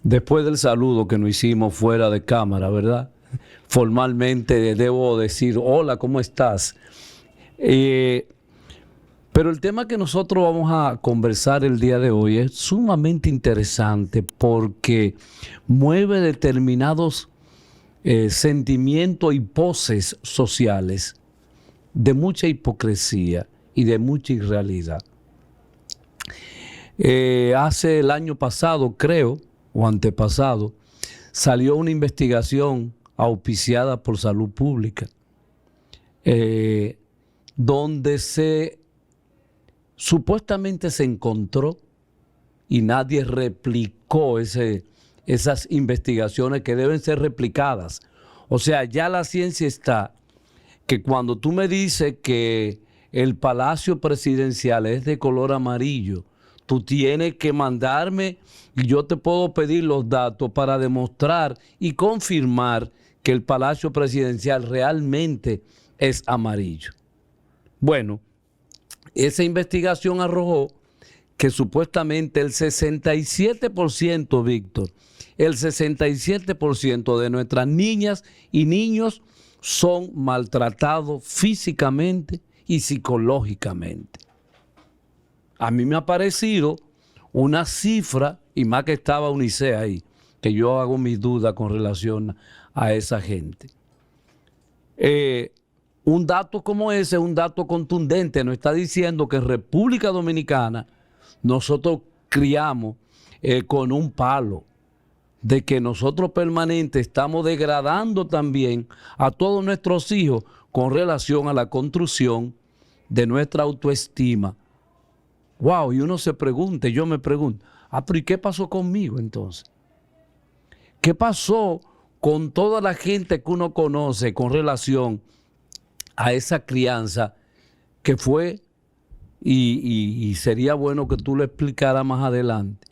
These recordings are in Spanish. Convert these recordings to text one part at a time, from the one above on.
Después del saludo que nos hicimos fuera de cámara, ¿verdad? Formalmente debo decir, hola, ¿cómo estás? Pero el tema que nosotros vamos a conversar el día de hoy es sumamente interesante porque mueve determinados sentimientos y poses sociales de mucha hipocresía y de mucha irrealidad. Hace el año pasado, creo, o antepasado, salió una investigación auspiciada por Salud Pública, donde supuestamente se encontró y nadie replicó esas investigaciones que deben ser replicadas. O sea, ya la ciencia está que cuando tú me dices que el Palacio Presidencial es de color amarillo, tú tienes que mandarme y yo te puedo pedir los datos para demostrar y confirmar que el Palacio Presidencial realmente es amarillo. Bueno, esa investigación arrojó que supuestamente el 67%, Víctor, el 67% de nuestras niñas y niños son maltratados físicamente y psicológicamente. A mí me ha parecido una cifra, y más que estaba UNICEF ahí, que yo hago mis dudas con relación a esa gente. Un dato como ese es un dato contundente, nos está diciendo que en República Dominicana nosotros criamos con un palo, de que nosotros permanente estamos degradando también a todos nuestros hijos con relación a la construcción de nuestra autoestima. Wow, y uno se pregunta, yo me pregunto, pero ¿y qué pasó conmigo entonces? ¿Qué pasó con toda la gente que uno conoce con relación a esa crianza que fue, y sería bueno que tú lo explicaras más adelante,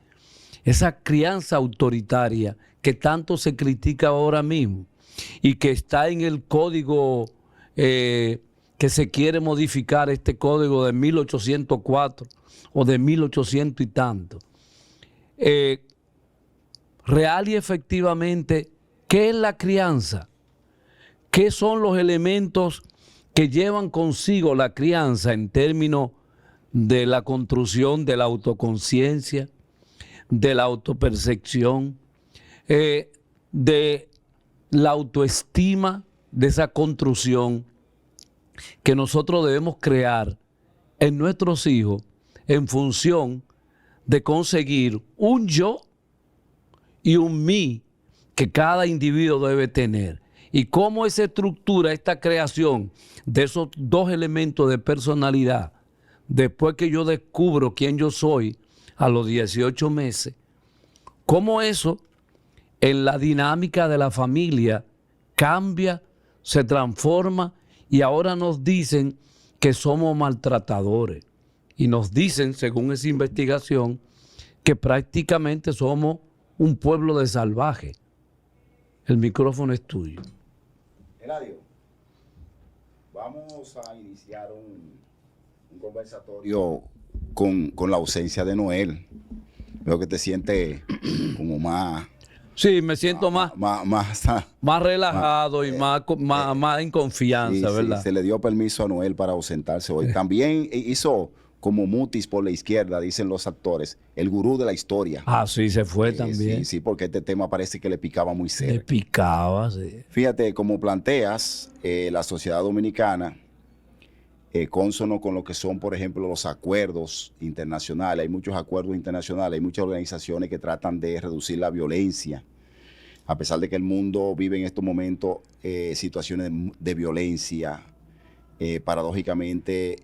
esa crianza autoritaria que tanto se critica ahora mismo y que está en el código que se quiere modificar, este código de 1804 o de 1800 y tanto. Real y efectivamente, ¿qué es la crianza? ¿Qué son los elementos que llevan consigo la crianza en términos de la construcción de la autoconciencia, de la autopercepción, de la autoestima, de esa construcción que nosotros debemos crear en nuestros hijos en función de conseguir un yo y un mí que cada individuo debe tener? Y cómo esa estructura, esta creación de esos dos elementos de personalidad, después que yo descubro quién yo soy a los 18 meses, cómo eso en la dinámica de la familia cambia, se transforma, y ahora nos dicen que somos maltratadores. Y nos dicen, según esa investigación, que prácticamente somos un pueblo de salvajes. El micrófono es tuyo. Eladio, vamos a iniciar un conversatorio con la ausencia de Noel. Veo que te sientes como más... Sí, me siento más relajado y más en confianza, sí, ¿verdad? Sí, se le dio permiso a Noel para ausentarse hoy. También hizo como mutis por la izquierda, dicen los actores, el gurú de la historia. Sí, se fue también. Sí, porque este tema parece que le picaba muy cerca. Le picaba, sí. Fíjate, como planteas, la sociedad dominicana, cónsono con lo que son, por ejemplo, los acuerdos internacionales. Hay muchos acuerdos internacionales, hay muchas organizaciones que tratan de reducir la violencia. A pesar de que el mundo vive en estos momentos situaciones de violencia, paradójicamente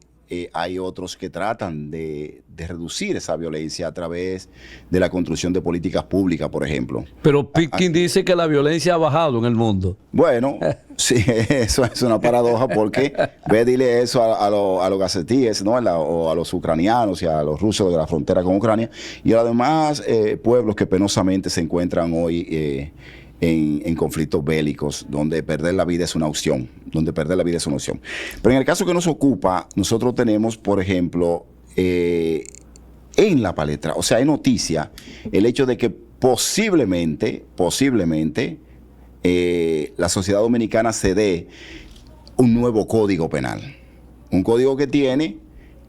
hay otros que tratan de reducir esa violencia a través de la construcción de políticas públicas, por ejemplo. Pero Pitkin dice que la violencia ha bajado en el mundo. Bueno, sí, eso es una paradoja porque ve, dile eso a los gazetíes, ¿no? O a los ucranianos y a los rusos de la frontera con Ucrania y a los demás pueblos que penosamente se encuentran hoy en conflictos bélicos, donde perder la vida es una opción, Pero en el caso que nos ocupa, nosotros tenemos, por ejemplo, en la palestra, o sea, hay noticia, el hecho de que posiblemente, la sociedad dominicana se dé un nuevo código penal. Un código que tiene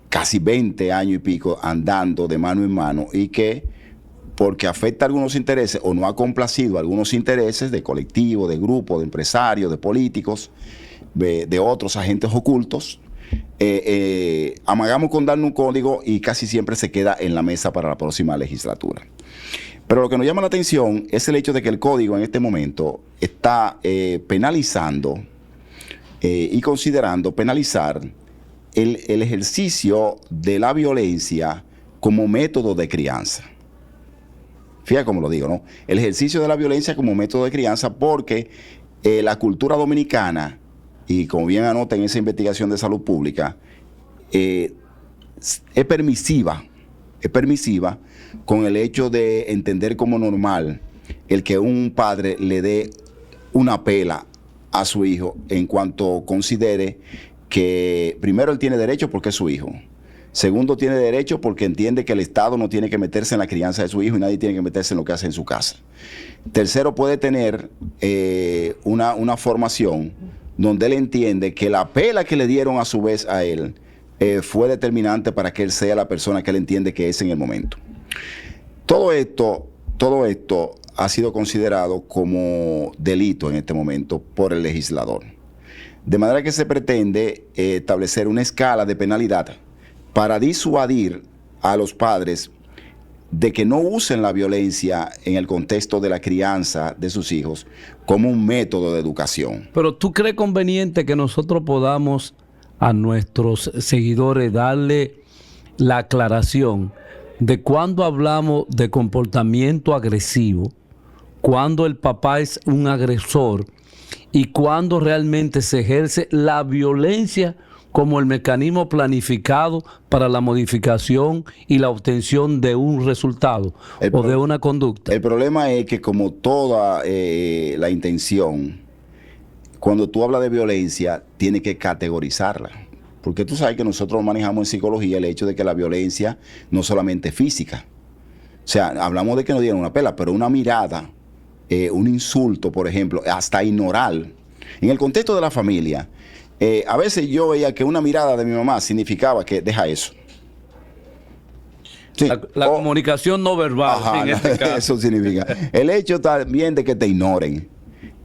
casi 20 años y pico andando de mano en mano y que, porque afecta a algunos intereses o no ha complacido a algunos intereses de colectivos, de grupos, de empresarios, de políticos, de otros agentes ocultos, amagamos con darle un código y casi siempre se queda en la mesa para la próxima legislatura. Pero lo que nos llama la atención es el hecho de que el código en este momento está penalizando y considerando penalizar el ejercicio de la violencia como método de crianza. Fíjate cómo lo digo, ¿no? El ejercicio de la violencia como método de crianza, porque la cultura dominicana, y como bien anota en esa investigación de salud pública, es permisiva con el hecho de entender como normal el que un padre le dé una pela a su hijo en cuanto considere que primero él tiene derecho porque es su hijo. Segundo, tiene derecho porque entiende que el Estado no tiene que meterse en la crianza de su hijo y nadie tiene que meterse en lo que hace en su casa. Tercero, puede tener una formación donde él entiende que la pela que le dieron a su vez a él fue determinante para que él sea la persona que él entiende que es en el momento. Todo esto ha sido considerado como delito en este momento por el legislador. De manera que se pretende establecer una escala de penalidad para disuadir a los padres de que no usen la violencia en el contexto de la crianza de sus hijos como un método de educación. Pero ¿tú crees conveniente que nosotros podamos a nuestros seguidores darle la aclaración de cuando hablamos de comportamiento agresivo, cuando el papá es un agresor y cuando realmente se ejerce la violencia como el mecanismo planificado para la modificación y la obtención de un resultado o de una conducta? El problema es que, como toda la intención, cuando tú hablas de violencia, tienes que categorizarla. Porque tú sabes que nosotros manejamos en psicología el hecho de que la violencia no solamente es física. O sea, hablamos de que nos dieron una pela, pero una mirada, un insulto, por ejemplo, hasta ignorar. En el contexto de la familia, a veces yo veía que una mirada de mi mamá significaba que deja eso. Sí. La comunicación no verbal. Ajá, en este caso. Eso significa. El hecho también de que te ignoren.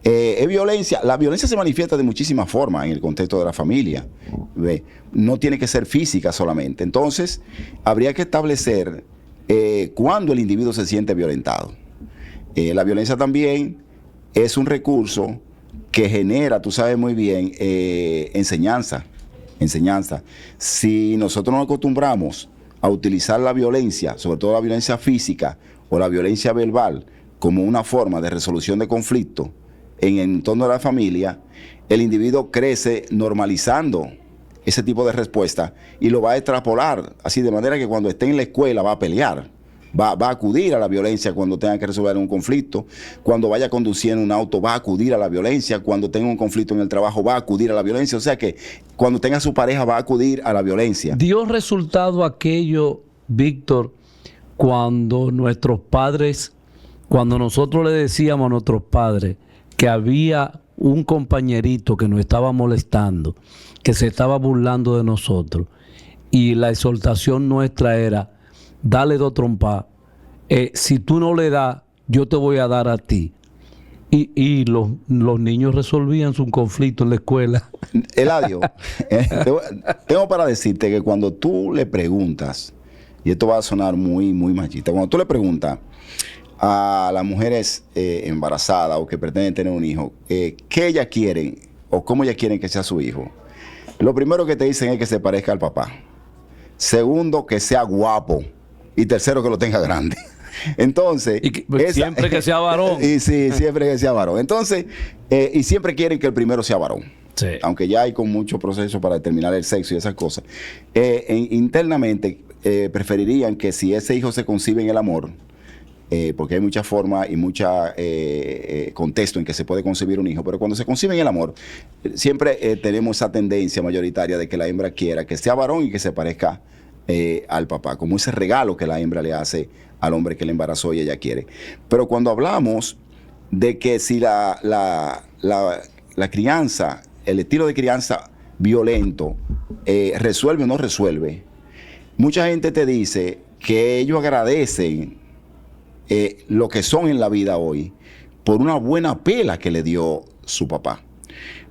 Es violencia. La violencia se manifiesta de muchísimas formas en el contexto de la familia. No tiene que ser física solamente. Entonces, habría que establecer cuándo el individuo se siente violentado. La violencia también es un recurso que genera, tú sabes muy bien, enseñanza. Si nosotros nos acostumbramos a utilizar la violencia, sobre todo la violencia física o la violencia verbal, como una forma de resolución de conflictos en el entorno de la familia, el individuo crece normalizando ese tipo de respuesta y lo va a extrapolar, así de manera que cuando esté en la escuela va a pelear. Va a acudir a la violencia cuando tenga que resolver un conflicto. Cuando vaya conduciendo un auto va a acudir a la violencia. Cuando tenga un conflicto en el trabajo va a acudir a la violencia. O sea que cuando tenga su pareja va a acudir a la violencia. ¿Dio resultado aquello, Víctor, cuando nuestros padres, cuando nosotros le decíamos a nuestros padres que había un compañerito que nos estaba molestando, que se estaba burlando de nosotros, y la exhortación nuestra era: dale 2 trompas, si tú no le das, yo te voy a dar a ti? Y los niños resolvían su conflicto en la escuela. Eladio, tengo para decirte que cuando tú le preguntas, y esto va a sonar muy, muy machista, cuando tú le preguntas a las mujeres embarazadas o que pretenden tener un hijo, qué ellas quieren o cómo ellas quieren que sea su hijo, lo primero que te dicen es que se parezca al papá. Segundo, que sea guapo. Y tercero, que lo tenga grande. Entonces, siempre que sea varón. Y sí, siempre que sea varón. Entonces, y siempre quieren que el primero sea varón. Sí. Aunque ya hay con mucho proceso para determinar el sexo y esas cosas. Internamente, preferirían que si ese hijo se concibe en el amor, porque hay muchas formas y mucha contexto en que se puede concebir un hijo, pero cuando se concibe en el amor, siempre tenemos esa tendencia mayoritaria de que la hembra quiera que sea varón y que se parezca al papá, como ese regalo que la hembra le hace al hombre que le embarazó y ella quiere. Pero cuando hablamos de que si la crianza, el estilo de crianza violento, resuelve o no resuelve, mucha gente te dice que ellos agradecen lo que son en la vida hoy por una buena pela que le dio su papá.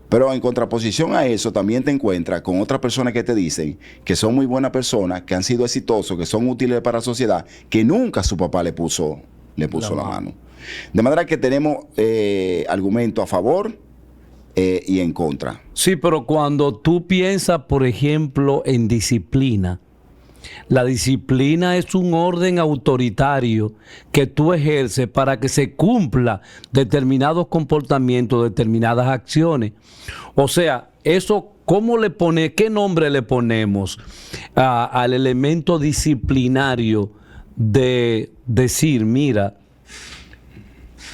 Pero en contraposición a eso, también te encuentras con otras personas que te dicen que son muy buenas personas, que han sido exitosos, que son útiles para la sociedad, que nunca su papá le puso la mano. De manera que tenemos argumentos a favor y en contra. Sí, pero cuando tú piensas, por ejemplo, en disciplina, la disciplina es un orden autoritario que tú ejerces para que se cumpla determinados comportamientos, determinadas acciones. O sea, eso, ¿qué nombre le ponemos al elemento disciplinario de decir, mira,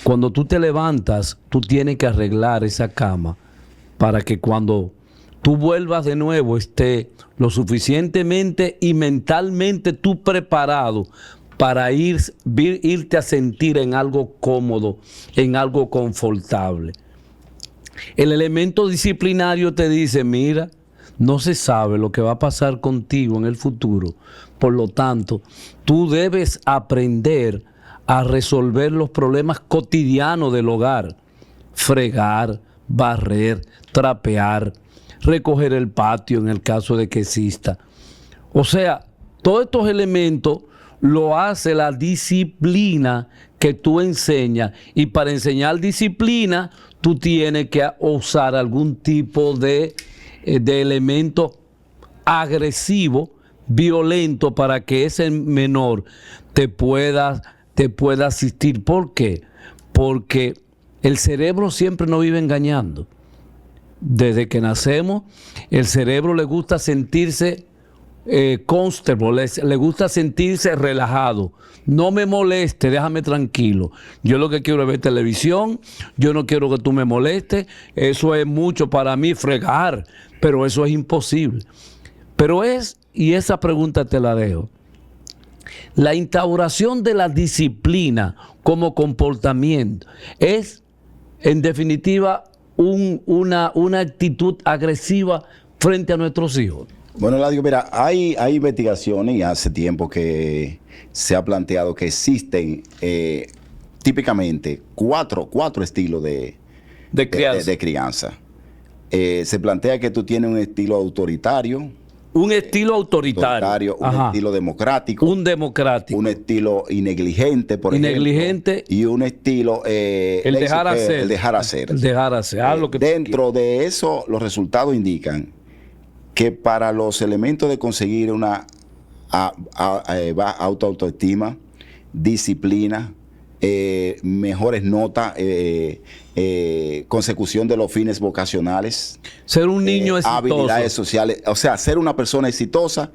cuando tú te levantas, tú tienes que arreglar esa cama para que cuando tú vuelvas de nuevo esté lo suficientemente y mentalmente tú preparado para irte a sentir en algo cómodo, en algo confortable? El elemento disciplinario te dice, mira, no se sabe lo que va a pasar contigo en el futuro. Por lo tanto, tú debes aprender a resolver los problemas cotidianos del hogar. Fregar, barrer, trapear, recoger el patio en el caso de que exista. O sea, todos estos elementos lo hace la disciplina que tú enseñas. Y para enseñar disciplina, tú tienes que usar algún tipo de elemento agresivo, violento, para que ese menor te pueda asistir. ¿Por qué? Porque el cerebro siempre nos vive engañando. Desde que nacemos, el cerebro le gusta sentirse comfortable, le gusta sentirse relajado. No me moleste, déjame tranquilo. Yo lo que quiero es ver televisión, yo no quiero que tú me molestes. Eso es mucho para mí, fregar, pero eso es imposible. Y esa pregunta te la dejo. La instauración de la disciplina como comportamiento es, en definitiva, una actitud agresiva frente a nuestros hijos. Bueno, Eladio, mira, hay investigaciones y hace tiempo que se ha planteado que existen típicamente cuatro estilos de crianza. Se plantea que tú tienes un estilo autoritario. Un estilo autoritario. Un estilo democrático. Un democrático. Un estilo innegligente, por ejemplo. Y un estilo... el dejar hacer. El dejar hacer. El dejar hacer. Dentro de eso, los resultados indican que para los elementos de conseguir una autoestima, disciplina, mejores notas, consecución de los fines vocacionales, ser un niño exitoso, habilidades sociales, o sea, ser una persona exitosa.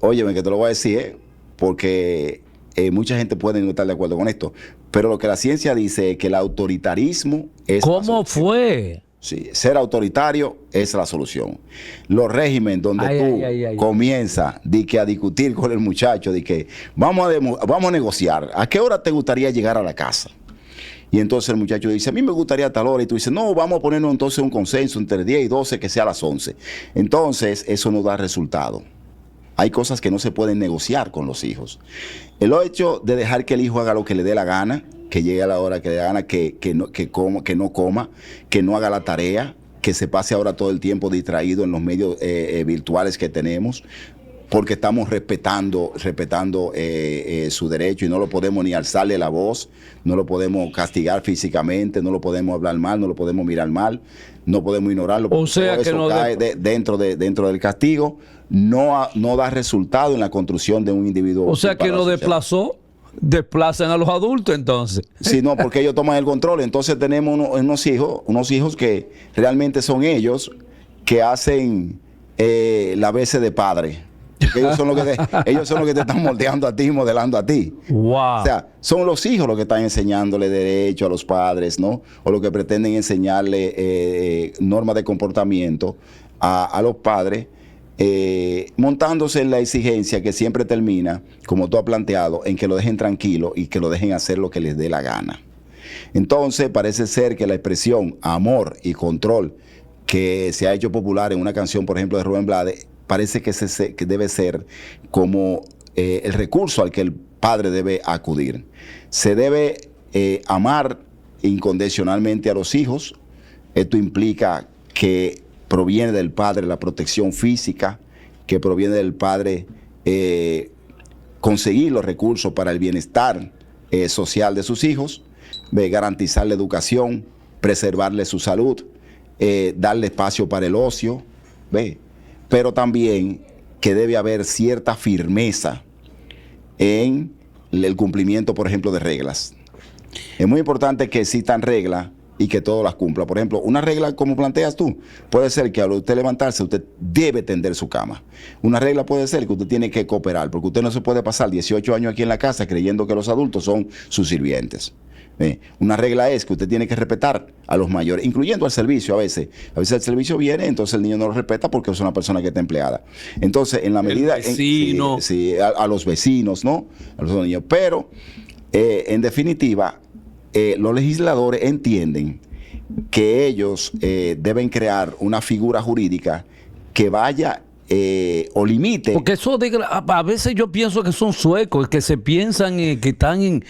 Óyeme, que te lo voy a decir, porque mucha gente puede no estar de acuerdo con esto, pero lo que la ciencia dice es que el autoritarismo es... ¿Cómo fue? Sí, ser autoritario es la solución. Los regímenes donde tú comienzas a discutir con el muchacho, de que vamos a negociar, ¿a qué hora te gustaría llegar a la casa? Y entonces el muchacho dice, a mí me gustaría a tal hora, y tú dices, no, vamos a ponernos entonces un consenso entre 10 y 12, que sea a las 11. Entonces, eso no da resultado. Hay cosas que no se pueden negociar con los hijos. El hecho de dejar que el hijo haga lo que le dé la gana, que llegue a la hora que le dé la gana, que no coma, que no haga la tarea, que se pase ahora todo el tiempo distraído en los medios virtuales que tenemos, porque estamos respetando su derecho y no lo podemos ni alzarle la voz, no lo podemos castigar físicamente, no lo podemos hablar mal, no lo podemos mirar mal, no podemos ignorarlo. O sea que no cae dentro del castigo, no da resultado en la construcción de un individuo. O sea que lo desplazan a los adultos entonces. Sí, no, porque ellos toman el control. Entonces tenemos unos hijos que realmente son ellos que hacen la veces de padre. Porque ellos son los que te están moldeando a ti y modelando a ti. Wow. O sea, son los hijos los que están enseñándole derecho a los padres, ¿no? O los que pretenden enseñarle normas de comportamiento a los padres, montándose en la exigencia que siempre termina, como tú has planteado, en que lo dejen tranquilo y que lo dejen hacer lo que les dé la gana. Entonces parece ser que la expresión amor y control que se ha hecho popular en una canción, por ejemplo, de Rubén Blades, parece que debe ser como el recurso al que el padre debe acudir. Se debe amar incondicionalmente a los hijos. Esto implica que proviene del padre la protección física, que proviene del padre conseguir los recursos para el bienestar social de sus hijos, garantizar la educación, preservarle su salud, darle espacio para el ocio, pero también que debe haber cierta firmeza en el cumplimiento, por ejemplo, de reglas. Es muy importante que existan reglas y que todos las cumpla. Por ejemplo, una regla como planteas tú, puede ser que al usted levantarse, usted debe tender su cama. Una regla puede ser que usted tiene que cooperar, porque usted no se puede pasar 18 años aquí en la casa creyendo que los adultos son sus sirvientes. Una regla es que usted tiene que respetar a los mayores, incluyendo al servicio a veces. A veces el servicio viene, entonces el niño no lo respeta porque es una persona que está empleada. Entonces, en la medida... El vecino. A los vecinos, ¿no? A los niños. Pero, en definitiva, los legisladores entienden que ellos deben crear una figura jurídica que vaya o limite. Porque eso, a veces yo pienso que son suecos, que se piensan que están en...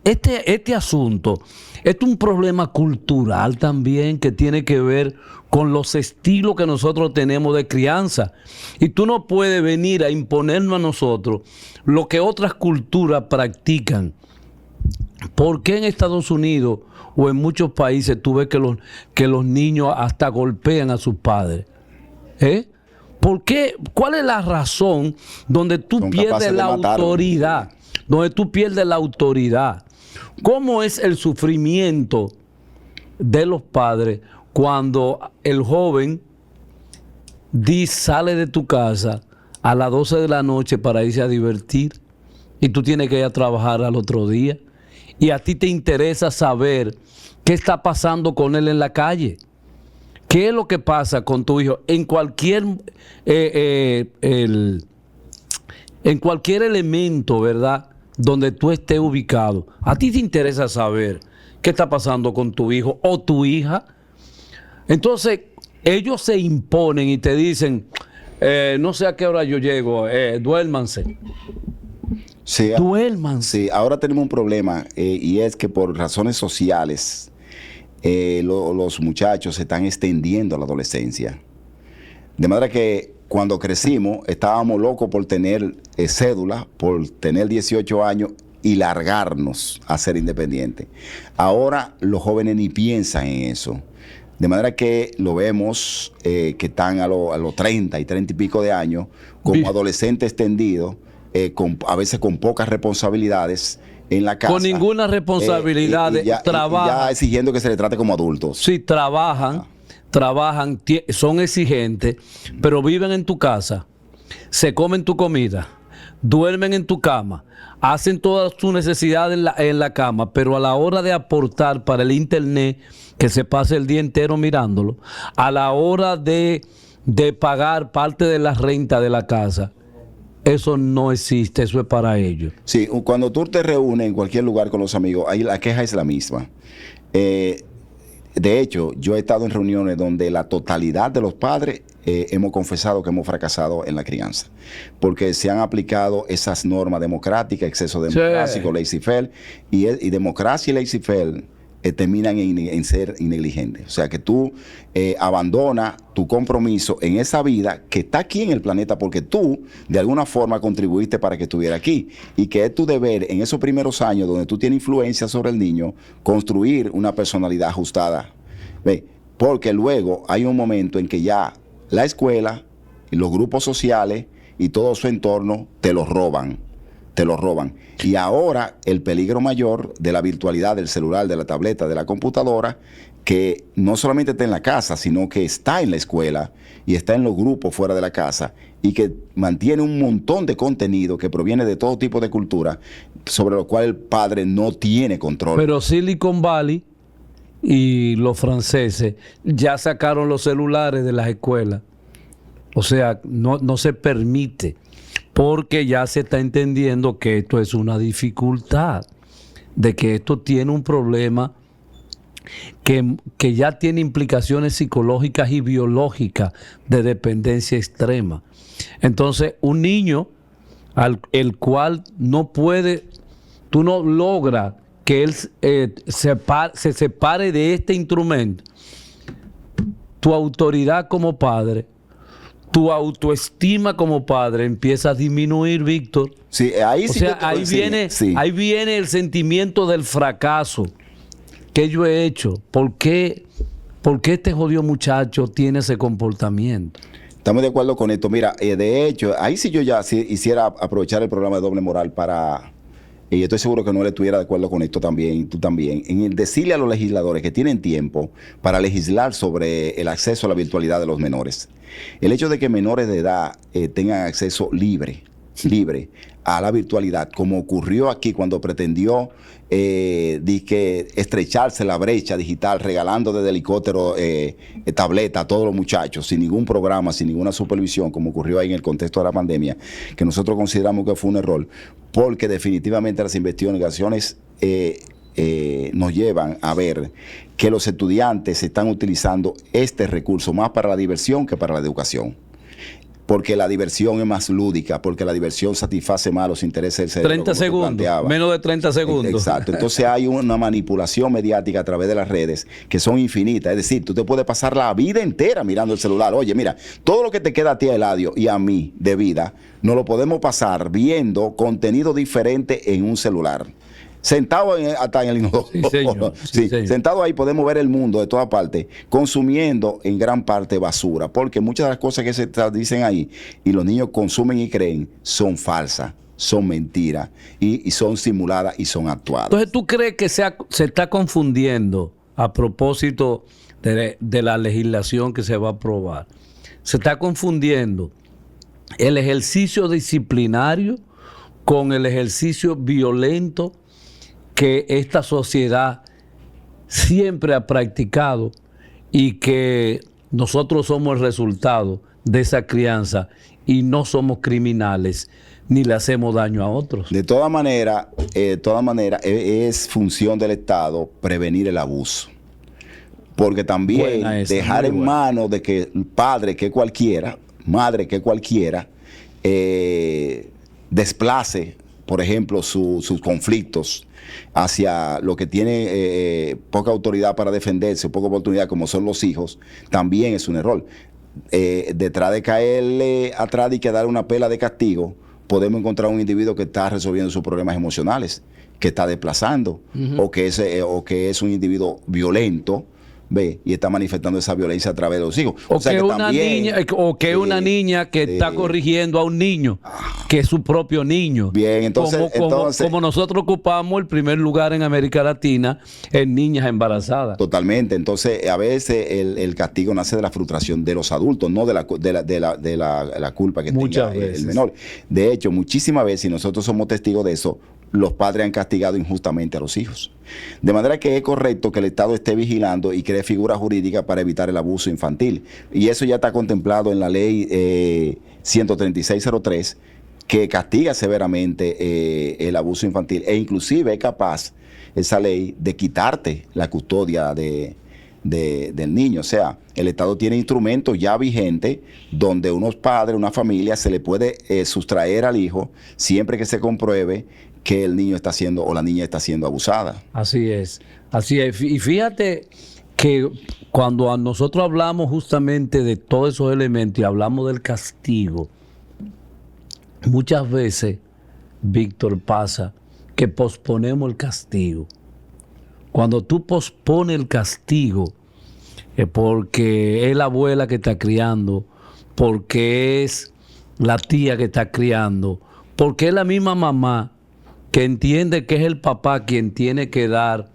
Este asunto es un problema cultural también que tiene que ver con los estilos que nosotros tenemos de crianza. Y tú no puedes venir a imponernos a nosotros lo que otras culturas practican. ¿Por qué en Estados Unidos o en muchos países tú ves que los niños hasta golpean a sus padres? ¿Por qué? ¿Cuál es la razón donde tú pierdes la autoridad? Donde tú pierdes la autoridad. ¿Cómo es el sufrimiento de los padres cuando el joven sale de tu casa a las 12 de la noche para irse a divertir y tú tienes que ir a trabajar al otro día? Y a ti te interesa saber qué está pasando con él en la calle. ¿Qué es lo que pasa con tu hijo? En cualquier elemento, ¿verdad?, donde tú estés ubicado. A ti te interesa saber qué está pasando con tu hijo o tu hija. Entonces, ellos se imponen y te dicen, no sé a qué hora yo llego, duérmanse. Sí, Duérmanse. Sí, ahora tenemos un problema y es que por razones sociales los muchachos se están extendiendo a la adolescencia. De manera que cuando crecimos estábamos locos por tener cédula, por tener 18 años y largarnos a ser independientes. Ahora los jóvenes ni piensan en eso. De manera que lo vemos que están a los 30 y 30 y pico de años como adolescentes extendidos, a veces con pocas responsabilidades en la casa. Con ninguna responsabilidad. Trabajan. Ya exigiendo que se les trate como adultos. Sí, trabajan, son exigentes, pero viven en tu casa, se comen tu comida, duermen en tu cama, hacen todas sus necesidades en la cama, pero a la hora de aportar para el internet, que se pasa el día entero mirándolo, a la hora de pagar parte de la renta de la casa, eso no existe, eso es para ellos. Sí, cuando tú te reúnes en cualquier lugar con los amigos, ahí la queja es la misma. De hecho, yo he estado en reuniones donde la totalidad de los padres hemos confesado que hemos fracasado en la crianza, porque se han aplicado esas normas democráticas, exceso democrático, laissez-faire, y democracia y laissez-faire terminan en ser negligentes. O sea, que tú abandonas tu compromiso en esa vida que está aquí en el planeta porque tú, de alguna forma, contribuiste para que estuviera aquí. Y que es tu deber, en esos primeros años donde tú tienes influencia sobre el niño, construir una personalidad ajustada. ¿Ve? Porque luego hay un momento en que ya la escuela, y los grupos sociales y todo su entorno te lo roban. Y ahora el peligro mayor de la virtualidad del celular, de la tableta, de la computadora, que no solamente está en la casa, sino que está en la escuela y está en los grupos fuera de la casa y que mantiene un montón de contenido que proviene de todo tipo de cultura sobre lo cual el padre no tiene control. Pero Silicon Valley y los franceses ya sacaron los celulares de las escuelas. O sea, no se permite, porque ya se está entendiendo que esto es una dificultad, de que esto tiene un problema que ya tiene implicaciones psicológicas y biológicas de dependencia extrema. Entonces, un niño el cual no puede, tú no logras que él se separe de este instrumento, tu autoridad como padre, tu autoestima como padre empieza a disminuir, Víctor. Sí, ahí sí. O sea, ahí viene el sentimiento del fracaso. ¿Qué yo he hecho? ¿Por qué este jodido muchacho tiene ese comportamiento? Estamos de acuerdo con esto. Mira, de hecho, ahí sí yo ya hiciera aprovechar el programa de doble moral para... Y estoy seguro que no le estuviera de acuerdo con esto también, y tú también, en el decirle a los legisladores que tienen tiempo para legislar sobre el acceso a la virtualidad de los menores. El hecho de que menores de edad tengan acceso libre a la virtualidad, como ocurrió aquí cuando pretendió estrecharse la brecha digital, regalando desde helicóptero tableta a todos los muchachos, sin ningún programa, sin ninguna supervisión, como ocurrió ahí en el contexto de la pandemia, que nosotros consideramos que fue un error, porque definitivamente las investigaciones nos llevan a ver que los estudiantes están utilizando este recurso más para la diversión que para la educación. Porque la diversión es más lúdica, porque la diversión satisface más los intereses del cerebro. 30 segundos, menos de 30 segundos. Exacto. Entonces hay una manipulación mediática a través de las redes que son infinitas. Es decir, tú te puedes pasar la vida entera mirando el celular. Oye, mira, todo lo que te queda a ti, Eladio, y a mí de vida, nos lo podemos pasar viendo contenido diferente en un celular. Sentado hasta en el inodoro. Sí, señor. Sí, señor. Sentado ahí podemos ver el mundo de todas partes, consumiendo en gran parte basura, porque muchas de las cosas que se dicen ahí y los niños consumen y creen son falsas, son mentiras y son simuladas y son actuadas. Entonces, ¿tú crees que se está confundiendo a propósito de la legislación que se va a aprobar? Se está confundiendo el ejercicio disciplinario con el ejercicio violento que esta sociedad siempre ha practicado y que nosotros somos el resultado de esa crianza y no somos criminales ni le hacemos daño a otros. De todas maneras, es función del Estado prevenir el abuso. Porque también dejar en manos de que el padre que cualquiera, madre que cualquiera, desplace, por ejemplo, sus conflictos hacia lo que tiene poca autoridad para defenderse, poca oportunidad, como son los hijos, también es un error. Detrás de caerle atrás y que darle una pela de castigo, podemos encontrar un individuo que está resolviendo sus problemas emocionales, que está desplazando, o que es un individuo violento, ve, y está manifestando esa violencia a través de los hijos. O sea, que una niña que está corrigiendo a un niño, que es su propio niño. Bien, entonces como nosotros ocupamos el primer lugar en América Latina en niñas embarazadas. Totalmente. Entonces, a veces el castigo nace de la frustración de los adultos, no de la culpa que tenga el menor. De hecho, muchísimas veces, y nosotros somos testigos de eso, los padres han castigado injustamente a los hijos. De manera que es correcto que el Estado esté vigilando y cree figuras jurídicas para evitar el abuso infantil. Y eso ya está contemplado en la ley 13603, que castiga severamente el abuso infantil, e inclusive es capaz esa ley de quitarte la custodia del niño. O sea, el Estado tiene instrumentos ya vigentes donde unos padres, una familia, se le puede sustraer al hijo siempre que se compruebe que el niño está siendo o la niña está siendo abusada. Así es, así es. Y fíjate que cuando nosotros hablamos justamente de todos esos elementos y hablamos del castigo, muchas veces, Víctor, pasa que posponemos el castigo. Cuando tú pospones el castigo, porque es la abuela que está criando, porque es la tía que está criando, porque es la misma mamá que entiende que es el papá quien tiene que dar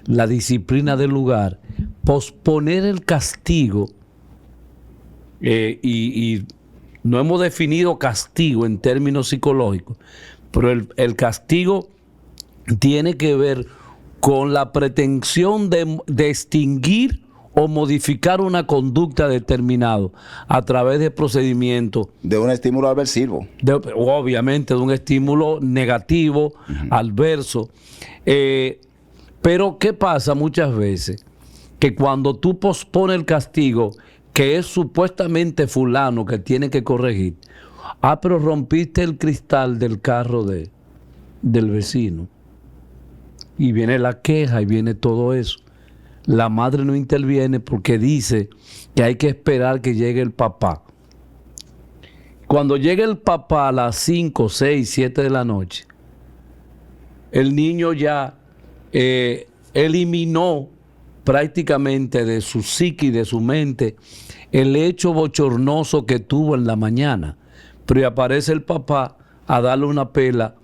la disciplina del lugar, posponer el castigo, y no hemos definido castigo en términos psicológicos, pero el castigo tiene que ver con la pretensión de extinguir o modificar una conducta determinada a través de procedimientos. De un estímulo aversivo. Obviamente de un estímulo negativo, adverso. Pero ¿qué pasa muchas veces? Que cuando tú pospones el castigo, que es supuestamente fulano que tiene que corregir, pero rompiste el cristal del carro del vecino. Y viene la queja y viene todo eso. La madre no interviene porque dice que hay que esperar que llegue el papá. Cuando llegue el papá a las 5, 6, 7 de la noche, el niño ya eliminó prácticamente de su psique y de su mente el hecho bochornoso que tuvo en la mañana. Pero aparece el papá a darle una pela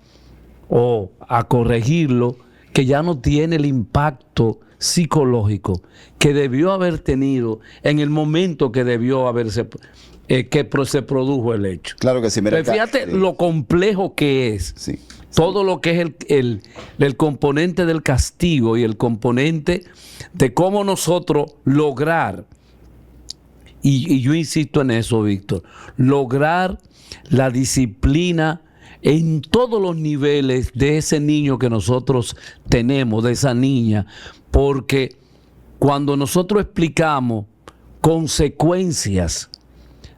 o a corregirlo, que ya no tiene el impacto psicológico que debió haber tenido en el momento que debió haberse se produjo el hecho. Claro que sí. Mira, pero fíjate lo complejo que es. Sí. Todo lo que es el componente del castigo y el componente de cómo nosotros lograr, y yo insisto en eso, Víctor, lograr la disciplina en todos los niveles de ese niño que nosotros tenemos, de esa niña, porque cuando nosotros explicamos consecuencias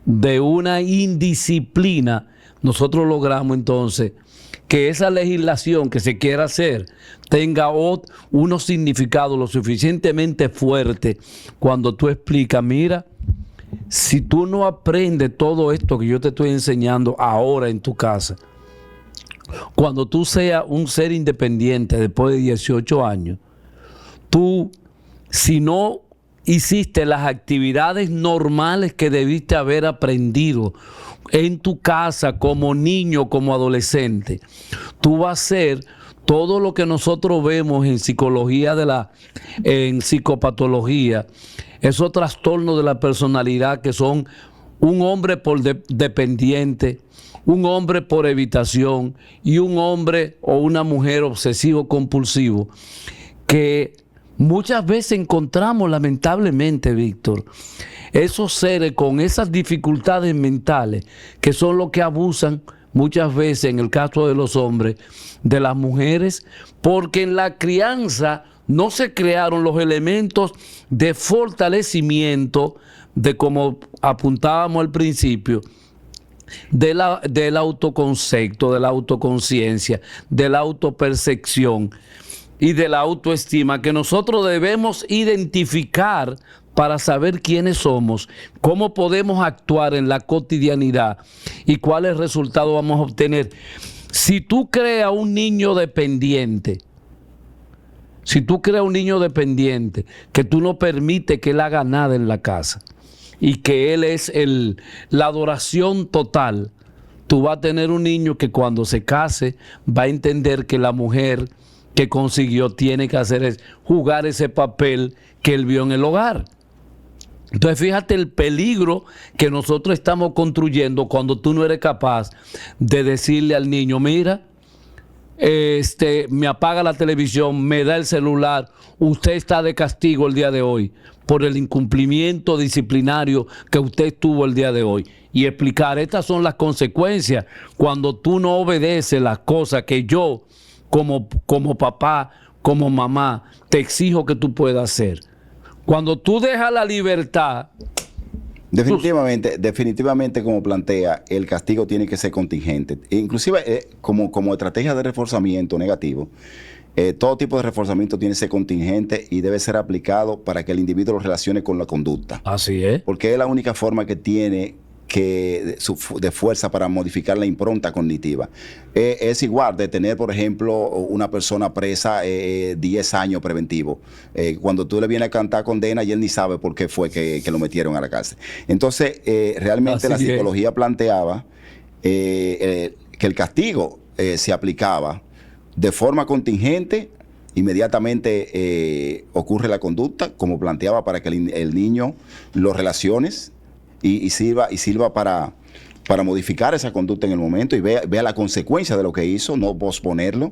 de una indisciplina, nosotros logramos entonces que esa legislación que se quiera hacer tenga unos significados lo suficientemente fuertes cuando tú explicas, mira, si tú no aprendes todo esto que yo te estoy enseñando ahora en tu casa, cuando tú seas un ser independiente después de 18 años, tú, si no hiciste las actividades normales que debiste haber aprendido en tu casa como niño, como adolescente, tú vas a hacer todo lo que nosotros vemos en psicología en psicopatología, esos trastornos de la personalidad que son un hombre por dependiente, un hombre por evitación y un hombre o una mujer obsesivo compulsivo, que muchas veces encontramos lamentablemente, Víctor, esos seres con esas dificultades mentales que son los que abusan muchas veces, en el caso de los hombres, de las mujeres, porque en la crianza no se crearon los elementos de fortalecimiento de, como apuntábamos al principio, del autoconcepto, de la autoconciencia, de la autopercepción y de la autoestima que nosotros debemos identificar para saber quiénes somos, cómo podemos actuar en la cotidianidad y cuáles resultados vamos a obtener. Si tú creas un niño dependiente, que tú no permites que él haga nada en la casa y que él es la adoración total, tú vas a tener un niño que cuando se case va a entender que la mujer que consiguió tiene que hacer es jugar ese papel que él vio en el hogar. Entonces fíjate el peligro que nosotros estamos construyendo cuando tú no eres capaz de decirle al niño, mira, me apaga la televisión, me da el celular, usted está de castigo el día de hoy por el incumplimiento disciplinario que usted tuvo el día de hoy. Y explicar, estas son las consecuencias cuando tú no obedeces las cosas que yo, como papá, como mamá, te exijo que tú puedas hacer. Cuando tú dejas la libertad... Definitivamente, como plantea, el castigo tiene que ser contingente. Inclusive, como estrategia de reforzamiento negativo, todo tipo de reforzamiento tiene que ser contingente y debe ser aplicado para que el individuo lo relacione con la conducta. Así es. Porque es la única forma que tiene de fuerza para modificar la impronta cognitiva. Es igual de tener, por ejemplo, una persona presa 10 años preventivo. Cuando tú le vienes a cantar condena y él ni sabe por qué fue que lo metieron a la cárcel. Entonces, realmente la psicología planteaba que el castigo se aplicaba de forma contingente. Inmediatamente ocurre la conducta, como planteaba, para que el niño lo relaciones y sirva para modificar esa conducta en el momento y vea la consecuencia de lo que hizo, no posponerlo,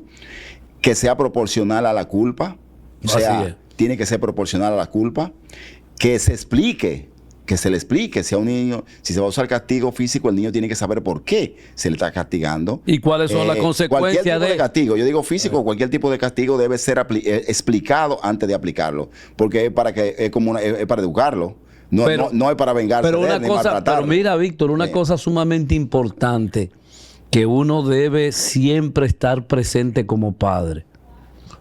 que sea proporcional a la culpa, o sea, tiene que ser proporcional a la culpa, que se explique, que se le explique. Si a un niño, si se va a usar castigo físico, el niño tiene que saber por qué se le está castigando. ¿Y cuáles son las consecuencias cualquier tipo de castigo? Yo digo físico, cualquier tipo de castigo debe ser explicado antes de aplicarlo, porque es para que es para educarlo. No, no es para vengarse pero de él, ni pero mira, Víctor, una cosa sumamente importante que uno debe siempre estar presente como padre.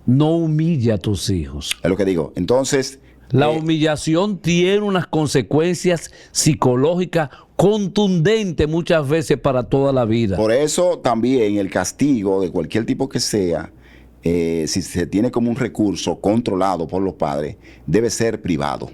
No humilla a tus hijos. Es lo que digo. Entonces, la humillación tiene unas consecuencias psicológicas contundentes muchas veces para toda la vida. Por eso también el castigo de cualquier tipo que sea, si se tiene como un recurso controlado por los padres, debe ser privado.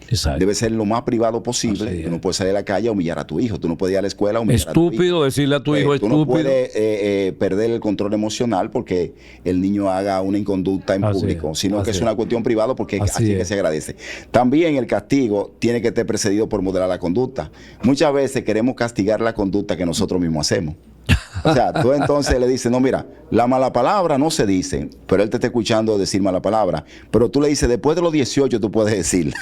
Exacto. Debe ser lo más privado posible. Tú no puedes salir a la calle a humillar a tu hijo. Tú no puedes ir a la escuela a humillar a tu hijo. Estúpido decirle a tu hijo estúpido. Tú no puedes perder el control emocional porque el niño haga una inconducta en público, sino que es una cuestión privada porque así es que se agradece. También el castigo tiene que estar precedido por moderar la conducta. Muchas veces queremos castigar la conducta que nosotros mismos hacemos. O sea, tú entonces le dices, no, mira, la mala palabra no se dice, pero él te está escuchando decir mala palabra. Pero tú le dices, después de los 18 tú puedes decirla.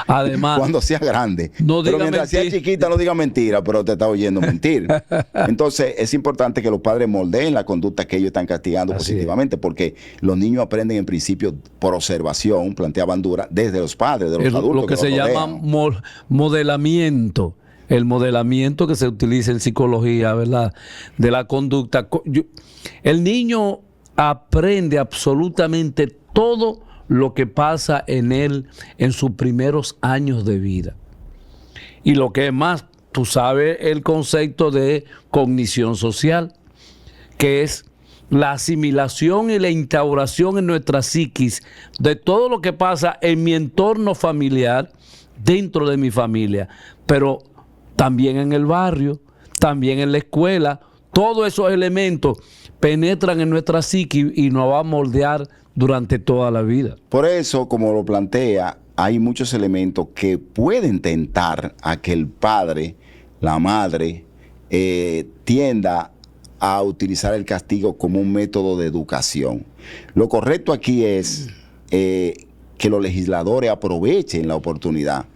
Además, cuando seas grande. No pero mientras seas chiquita no diga mentira, pero te está oyendo mentir. Entonces es importante que los padres moldeen la conducta que ellos están castigando positivamente, porque los niños aprenden en principio por observación, plantea Bandura, desde los padres, de los adultos. Lo que se llama modelamiento. El modelamiento que se utiliza en psicología, ¿verdad? De la conducta. El niño aprende absolutamente todo lo que pasa en él en sus primeros años de vida. Y lo que es más, tú sabes el concepto de cognición social, que es la asimilación y la instauración en nuestra psiquis de todo lo que pasa en mi entorno familiar, dentro de mi familia, pero también en el barrio, también en la escuela. Todos esos elementos penetran en nuestra psique y nos va a moldear durante toda la vida. Por eso, como lo plantea, hay muchos elementos que pueden tentar a que el padre, la madre, tienda a utilizar el castigo como un método de educación. Lo correcto aquí es que los legisladores aprovechen la oportunidad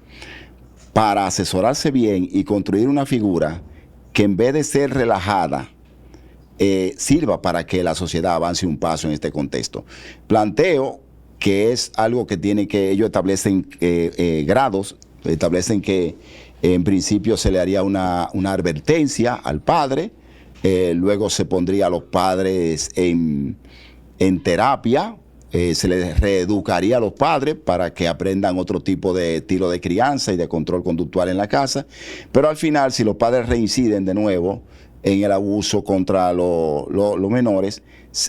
para asesorarse bien y construir una figura que en vez de ser relajada, sirva para que la sociedad avance un paso en este contexto. Planteo que es algo que tiene que, ellos establecen grados, establecen que en principio se le haría una advertencia al padre, luego se pondría a los padres en terapia, se les reeducaría a los padres para que aprendan otro tipo de estilo de crianza y de control conductual en la casa, pero al final, si los padres reinciden de nuevo en el abuso contra los menores,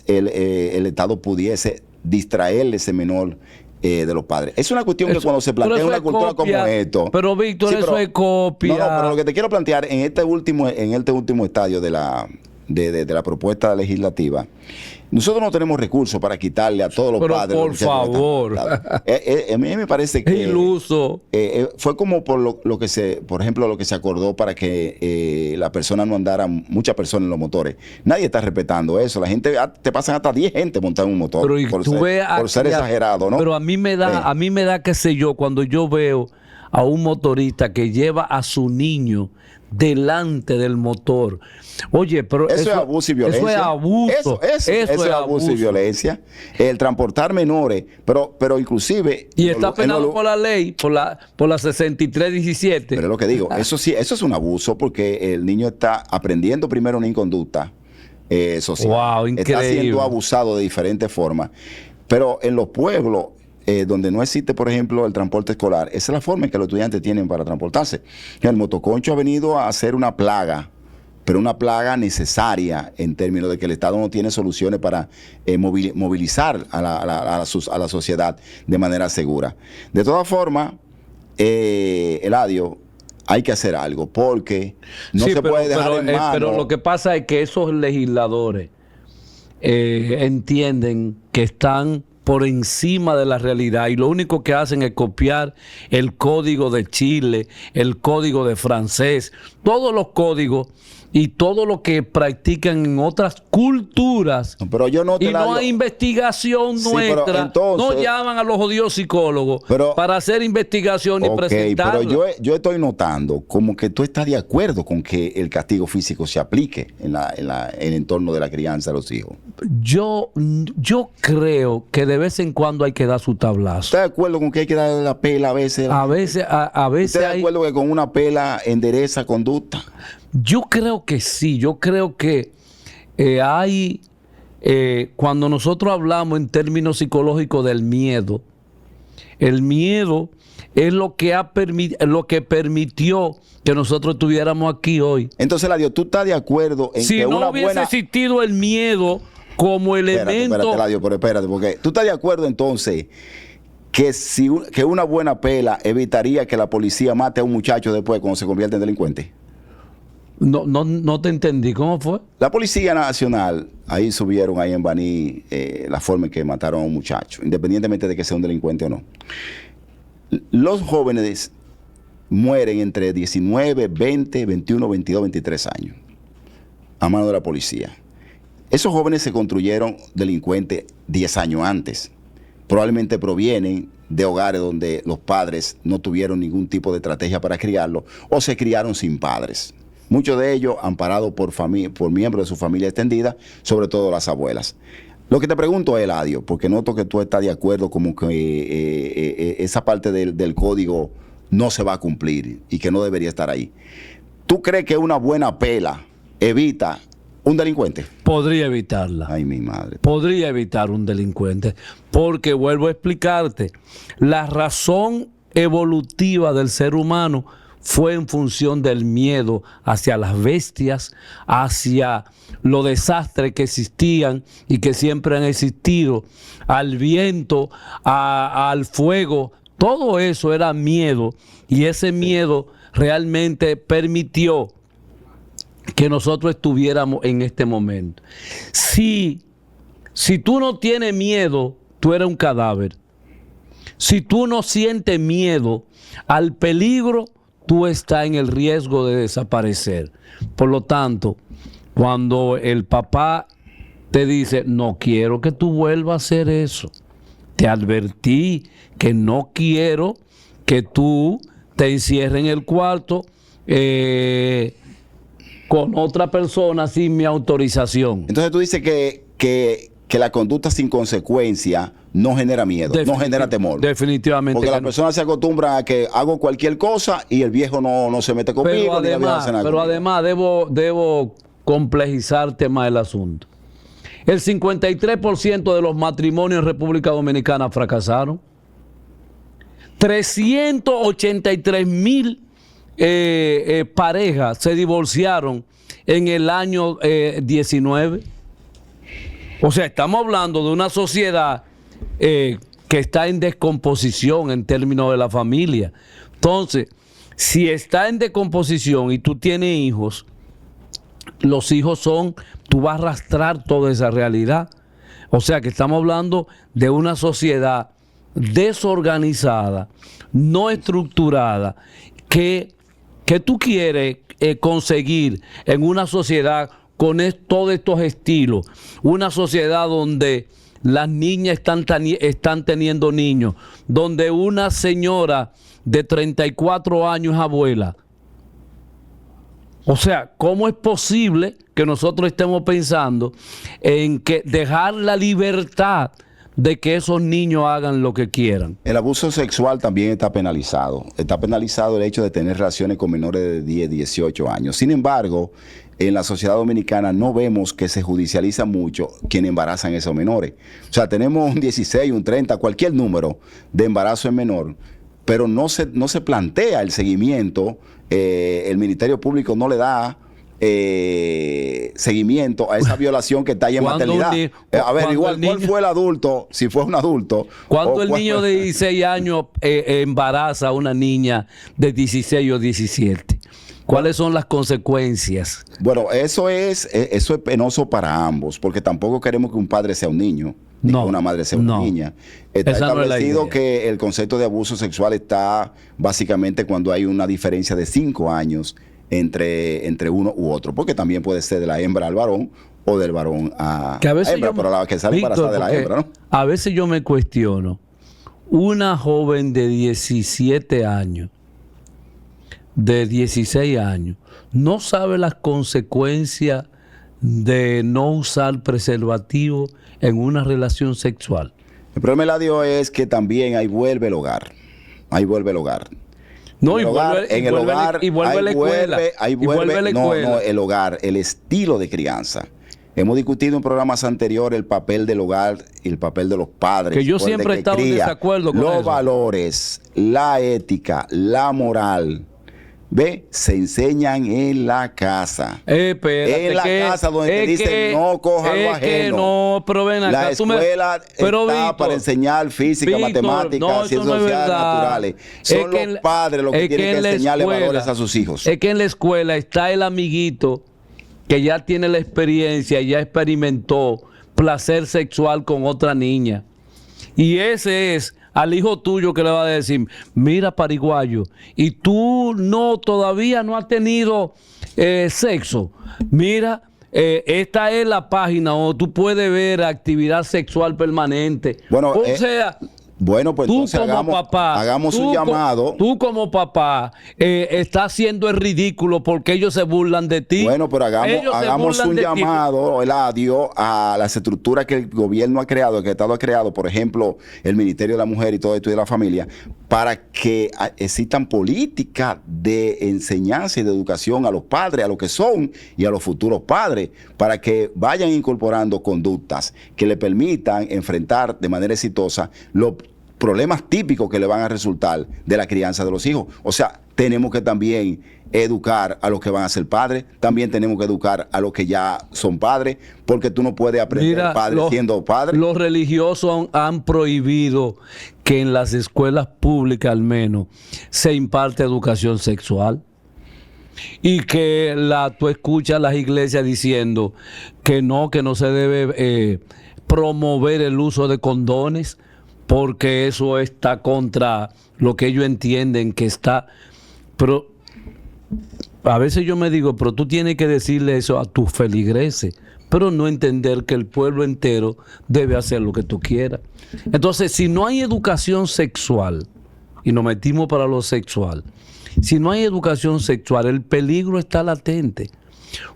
el Estado pudiese distraerle ese menor de los padres. Es una cuestión que cuando se plantea una cultura como esto... Pero Víctor, eso es copia. No, pero lo que te quiero plantear en este último estadio de la propuesta legislativa, nosotros no tenemos recursos para quitarle a todos los padres. Por favor. A mí me parece que iluso. Fue como por ejemplo, lo que se acordó para que la persona no andara, muchas personas en los motores. Nadie está respetando eso. La gente, te pasan hasta 10 gente montando un motor. Por ser exagerado, ¿no? Pero a mí me da, qué sé yo, cuando yo veo a un motorista que lleva a su niño delante del motor. Oye, pero eso es abuso y violencia. Eso es abuso. Eso es abuso y violencia. El transportar menores, pero inclusive... Y está penado por la ley, por la 6317. Pero es lo que digo, eso sí, eso es un abuso porque el niño está aprendiendo primero una inconducta social. Wow, increíble. Está siendo abusado de diferentes formas. Pero en los pueblos... donde no existe, por ejemplo, el transporte escolar, esa es la forma en que los estudiantes tienen para transportarse. El motoconcho ha venido a ser una plaga, pero una plaga necesaria en términos de que el Estado no tiene soluciones para movilizar a la sociedad de manera segura. De todas formas, Eladio, hay que hacer algo, porque no se puede dejar en mano... Pero lo que pasa es que esos legisladores entienden que están por encima de la realidad y lo único que hacen es copiar el código de Chile, el código de francés, todos los códigos y todo lo que practican en otras culturas, pero yo no te y no hay investigación nuestra, entonces, no llaman a los jodidos psicólogos para hacer investigación y presentarla. Pero yo estoy notando como que tú estás de acuerdo con que el castigo físico se aplique en el entorno de la crianza de los hijos. Yo creo que de vez en cuando hay que dar su tablazo. ¿Estás de acuerdo con que hay que darle la pela a veces? A veces ¿Estás de acuerdo que con una pela endereza conducta? Yo creo que sí, yo creo que hay, cuando nosotros hablamos en términos psicológicos del miedo, el miedo es lo que permitió que nosotros estuviéramos aquí hoy. Entonces, Eladio, ¿tú estás de acuerdo en si que no una hubiese buena... existido el miedo como elemento... Espérate, Eladio, pero espérate, porque tú estás de acuerdo entonces que una buena pela evitaría que la policía mate a un muchacho después cuando se convierte en delincuente. No te entendí. ¿Cómo fue? La Policía Nacional, ahí subieron ahí en Baní la forma en que mataron a un muchacho, independientemente de que sea un delincuente o no. Los jóvenes mueren entre 19, 20, 21, 22, 23 años a mano de la policía. Esos jóvenes se construyeron delincuentes 10 años antes. Probablemente provienen de hogares donde los padres no tuvieron ningún tipo de estrategia para criarlos o se criaron sin padres. Muchos de ellos amparados por miembros de su familia extendida, sobre todo las abuelas. Lo que te pregunto es, Eladio, porque noto que tú estás de acuerdo como que esa parte del código no se va a cumplir y que no debería estar ahí. ¿Tú crees que una buena pela evita un delincuente? Podría evitarla. Ay, mi madre. Podría evitar un delincuente. Porque, vuelvo a explicarte, la razón evolutiva del ser humano fue en función del miedo hacia las bestias, hacia los desastres que existían y que siempre han existido, al viento, al fuego. Todo eso era miedo, y ese miedo realmente permitió que nosotros estuviéramos en este momento. Si tú no tienes miedo, tú eres un cadáver. Si tú no sientes miedo al peligro, tú estás en el riesgo de desaparecer. Por lo tanto, cuando el papá te dice, no quiero que tú vuelvas a hacer eso, te advertí que no quiero que tú te encierres en el cuarto con otra persona sin mi autorización. Entonces tú dices que la conducta sin consecuencia no genera miedo, no genera temor. Definitivamente. Porque la persona se acostumbra a que hago cualquier cosa y el viejo no se mete conmigo. Pero además debo complejizarte más el asunto. El 53% de los matrimonios en República Dominicana fracasaron. 383,000 parejas se divorciaron en el año 19. O sea, estamos hablando de una sociedad que está en descomposición en términos de la familia. Entonces, si está en descomposición y tú tienes hijos, los hijos tú vas a arrastrar toda esa realidad. O sea, que estamos hablando de una sociedad desorganizada, no estructurada, que tú quieres conseguir en una sociedad con todos estos estilos, una sociedad donde las niñas están teniendo niños, donde una señora de 34 años es abuela. O sea, ¿cómo es posible que nosotros estemos pensando en que dejar la libertad de que esos niños hagan lo que quieran? El abuso sexual también está penalizado. Está penalizado el hecho de tener relaciones con menores de 10, 18 años. Sin embargo, en la sociedad dominicana no vemos que se judicializa mucho quienes embarazan a esos menores. O sea, tenemos un 16, un 30, cualquier número de embarazo en menor, pero no se plantea el seguimiento. El Ministerio Público no le da seguimiento a esa violación que está ahí en maternidad. ¿Cuál fue el adulto? Si fue un adulto. Cuando el niño de 16 años embaraza a una niña de 16 o 17. ¿Cuáles son las consecuencias? Bueno, eso es penoso para ambos, porque tampoco queremos que un padre sea un niño, ni que una madre sea una niña. Está establecido que el concepto de abuso sexual está básicamente cuando hay una diferencia de 5 años entre uno u otro, porque también puede ser de la hembra al varón o del varón a Que a veces hembra, pero la que sale embarazada de la hembra, ¿no? A veces yo me cuestiono, una joven de 17 años, de 16 años, no sabe las consecuencias de no usar preservativo en una relación sexual. El problema, Eladio, es que también ahí vuelve el hogar. Ahí vuelve el hogar. No, y vuelve la escuela. No, el hogar, el estilo de crianza. Hemos discutido en programas anteriores el papel del hogar y el papel de los padres. Que yo siempre he estado en desacuerdo con los eso. valores, la ética, la moral, ¿ve? Se enseñan en la casa. Espérate, en la casa donde te dicen no coja lo ajeno. No, pero ven acá, la escuela está para enseñar física, matemáticas, ciencias sociales, naturales. Son los padres los que tienen que enseñarle valores a sus hijos. Es que en la escuela está el amiguito que ya tiene la experiencia, ya experimentó placer sexual con otra niña. Y ese es al hijo tuyo que le va a decir, mira, pariguayo, y tú todavía no has tenido sexo. Mira, esta es la página donde tú puedes ver actividad sexual permanente. Bueno, o sea, bueno, pues tú entonces como hagamos un llamado. Tú como papá estás haciendo el ridículo porque ellos se burlan de ti. Bueno, pero hagamos un llamado, Eladio, a las estructuras que el gobierno ha creado, que el Estado ha creado, por ejemplo, el Ministerio de la Mujer y todo esto y de la familia, para que existan políticas de enseñanza y de educación a los padres, a los que son y a los futuros padres, para que vayan incorporando conductas que le permitan enfrentar de manera exitosa los problemas típicos que le van a resultar de la crianza de los hijos. O sea, tenemos que también educar a los que van a ser padres, también tenemos que educar a los que ya son padres, porque tú no puedes aprender padre siendo padre. Los religiosos han prohibido que en las escuelas públicas al menos se imparte educación sexual. Y que tú escuchas las iglesias diciendo que no se debe promover el uso de condones, porque eso está contra lo que ellos entienden que está. Pero a veces yo me digo, pero tú tienes que decirle eso a tus feligreses, pero no entender que el pueblo entero debe hacer lo que tú quieras. Entonces, si no hay educación sexual, y nos metimos para lo sexual, si no hay educación sexual, el peligro está latente.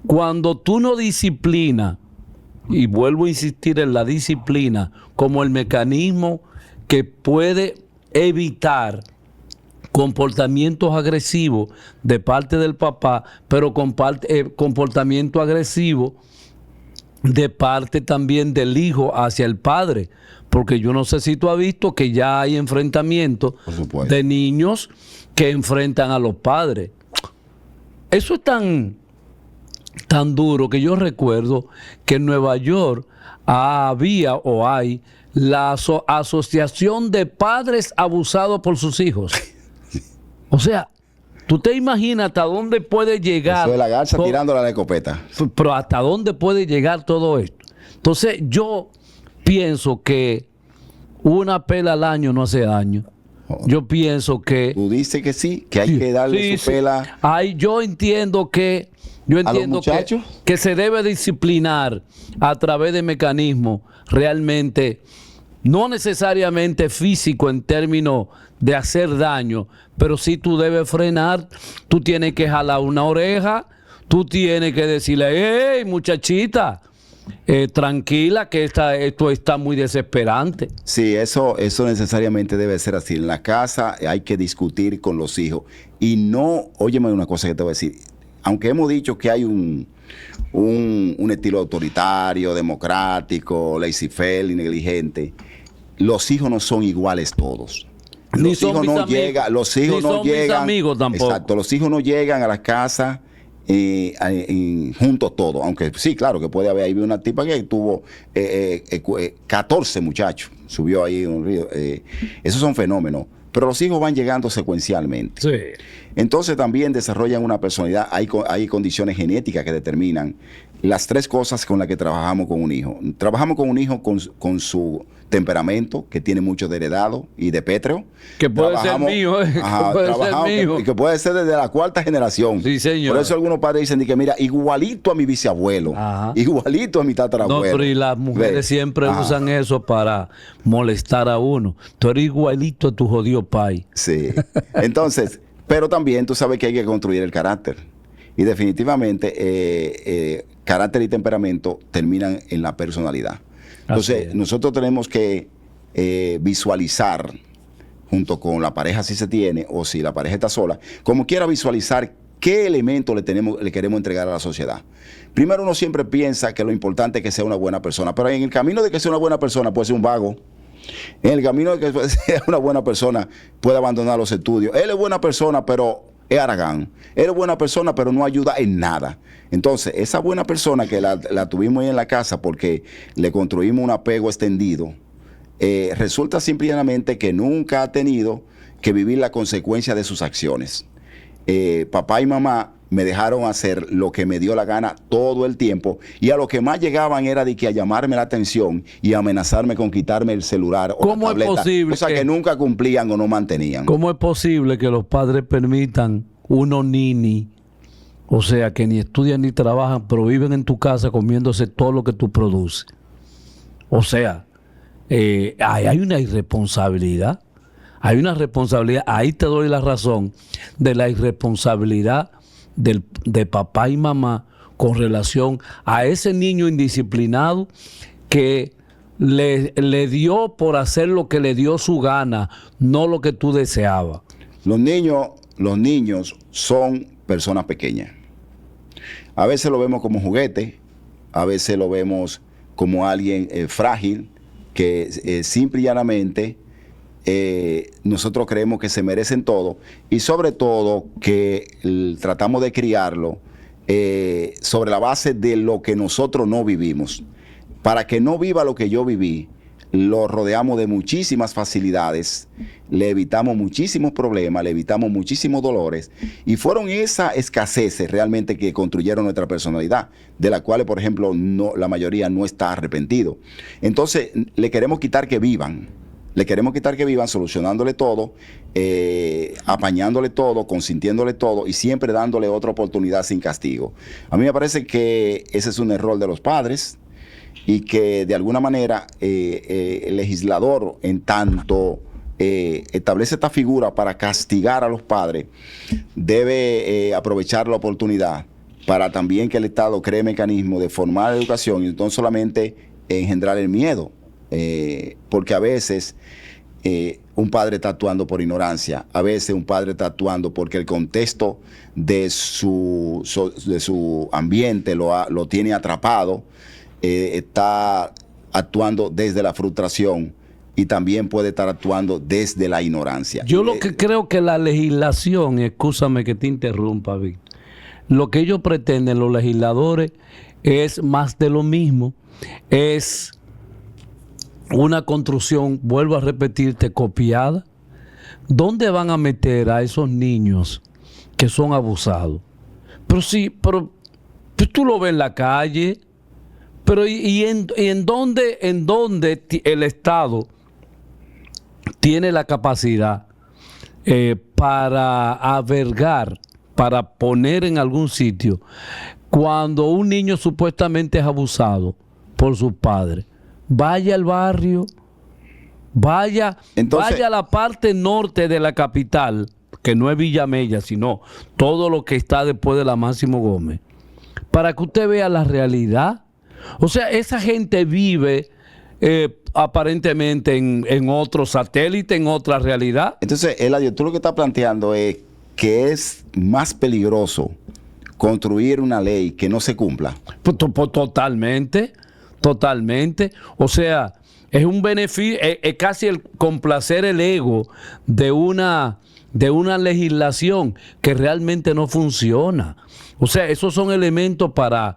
Cuando tú no disciplinas, y vuelvo a insistir en la disciplina como el mecanismo que puede evitar comportamientos agresivos de parte del papá, pero comportamiento agresivo de parte también del hijo hacia el padre. Porque yo no sé si tú has visto que ya hay enfrentamientos de niños que enfrentan a los padres. Eso es tan duro que yo recuerdo que en Nueva York había o hay la asociación de padres abusados por sus hijos. O sea, tú te imaginas hasta dónde puede llegar. Eso de la garza tirándole a la escopeta. Pero hasta dónde puede llegar todo esto. Entonces yo pienso que una pela al año no hace daño. Yo pienso que... Tú dices que sí, que hay que darle su pela. Yo entiendo que se debe disciplinar a través de mecanismos realmente, no necesariamente físico en términos de hacer daño, pero sí tú debes frenar, tú tienes que jalar una oreja, tú tienes que decirle, hey muchachita, tranquila que esto está muy desesperante. Sí, eso necesariamente debe ser así. En la casa hay que discutir con los hijos. Y no, óyeme una cosa que te voy a decir, aunque hemos dicho que hay un estilo autoritario, democrático, laissez-faire y negligente, los hijos no son iguales todos. Los hijos no llegan, amigos tampoco. Exacto, los hijos no llegan a la casa juntos todos, aunque sí, claro que puede haber ahí una tipa que tuvo 14 muchachos, subió ahí un río. Esos son fenómenos. Pero los hijos van llegando secuencialmente. Sí. Entonces también desarrollan una personalidad. Hay condiciones genéticas que determinan las 3 cosas con las que trabajamos con un hijo. Trabajamos con un hijo con su temperamento, que tiene mucho de heredado y de pétreo. Que puede ser mío, ajá, que puede ser mío. Que puede ser desde la 4ª generación. Sí, señor. Por eso algunos padres dicen que mira, igualito a mi bisabuelo, igualito a mi tatarabuelo. No, pero y las mujeres siempre usan eso para molestar a uno. Tú eres igualito a tu jodido pai. Sí. Entonces, pero también tú sabes que hay que construir el carácter. Y definitivamente carácter y temperamento terminan en la personalidad. Entonces, nosotros tenemos que visualizar, junto con la pareja si se tiene, o si la pareja está sola, como quiera visualizar qué elemento le queremos entregar a la sociedad. Primero, uno siempre piensa que lo importante es que sea una buena persona, pero en el camino de que sea una buena persona puede ser un vago. En el camino de que sea una buena persona puede abandonar los estudios. Él es buena persona, pero es haragán. Él es buena persona, pero no ayuda en nada. Entonces, esa buena persona que la tuvimos ahí en la casa porque le construimos un apego extendido, resulta simplemente que nunca ha tenido que vivir la consecuencia de sus acciones. Papá y mamá me dejaron hacer lo que me dio la gana todo el tiempo, y a lo que más llegaban era de que a llamarme la atención y a amenazarme con quitarme el celular o la tableta, cosa que nunca cumplían o no mantenían. ¿Cómo es posible que los padres permitan unos nini, o sea, que ni estudian ni trabajan, pero viven en tu casa comiéndose todo lo que tú produces? O sea, hay una irresponsabilidad. Hay una responsabilidad, ahí te doy la razón, de la irresponsabilidad de papá y mamá con relación a ese niño indisciplinado que le dio por hacer lo que le dio su gana, no lo que tú deseabas. Los niños son personas pequeñas. A veces lo vemos como juguete, a veces lo vemos como alguien frágil, que simple y llanamente nosotros creemos que se merecen todo, y sobre todo que tratamos de criarlo sobre la base de lo que nosotros no vivimos. Para que no viva lo que yo viví, lo rodeamos de muchísimas facilidades, le evitamos muchísimos problemas, le evitamos muchísimos dolores, y fueron esas escaseces realmente que construyeron nuestra personalidad, de la cual, por ejemplo, la mayoría no está arrepentido. Entonces, le queremos quitar que vivan. Le queremos quitar que vivan solucionándole todo, apañándole todo, consintiéndole todo y siempre dándole otra oportunidad sin castigo. A mí me parece que ese es un error de los padres, y que de alguna manera el legislador, en tanto establece esta figura para castigar a los padres, debe aprovechar la oportunidad para también que el Estado cree mecanismos de formar educación y no solamente engendrar el miedo. Porque a veces un padre está actuando por ignorancia, a veces un padre está actuando porque el contexto de su ambiente lo tiene atrapado, está actuando desde la frustración, y también puede estar actuando desde la ignorancia. Yo lo que creo que la legislación, excúsame que te interrumpa, Víctor, lo que ellos pretenden, los legisladores, es más de lo mismo, es una construcción, vuelvo a repetirte, copiada. ¿Dónde van a meter a esos niños que son abusados? Pero sí, pero tú lo ves en la calle, pero ¿y en dónde el Estado tiene la capacidad para albergar, para poner en algún sitio, cuando un niño supuestamente es abusado por sus padres? Vaya al barrio, vaya a la parte norte de la capital, que no es Villamella, sino todo lo que está después de la Máximo Gómez, para que usted vea la realidad. O sea, esa gente vive aparentemente en otro satélite, en otra realidad. Entonces, Eladio, tú lo que estás planteando es que es más peligroso construir una ley que no se cumpla. Pues, totalmente. O sea, es un beneficio, es casi el complacer el ego de una legislación que realmente no funciona. O sea, esos son elementos para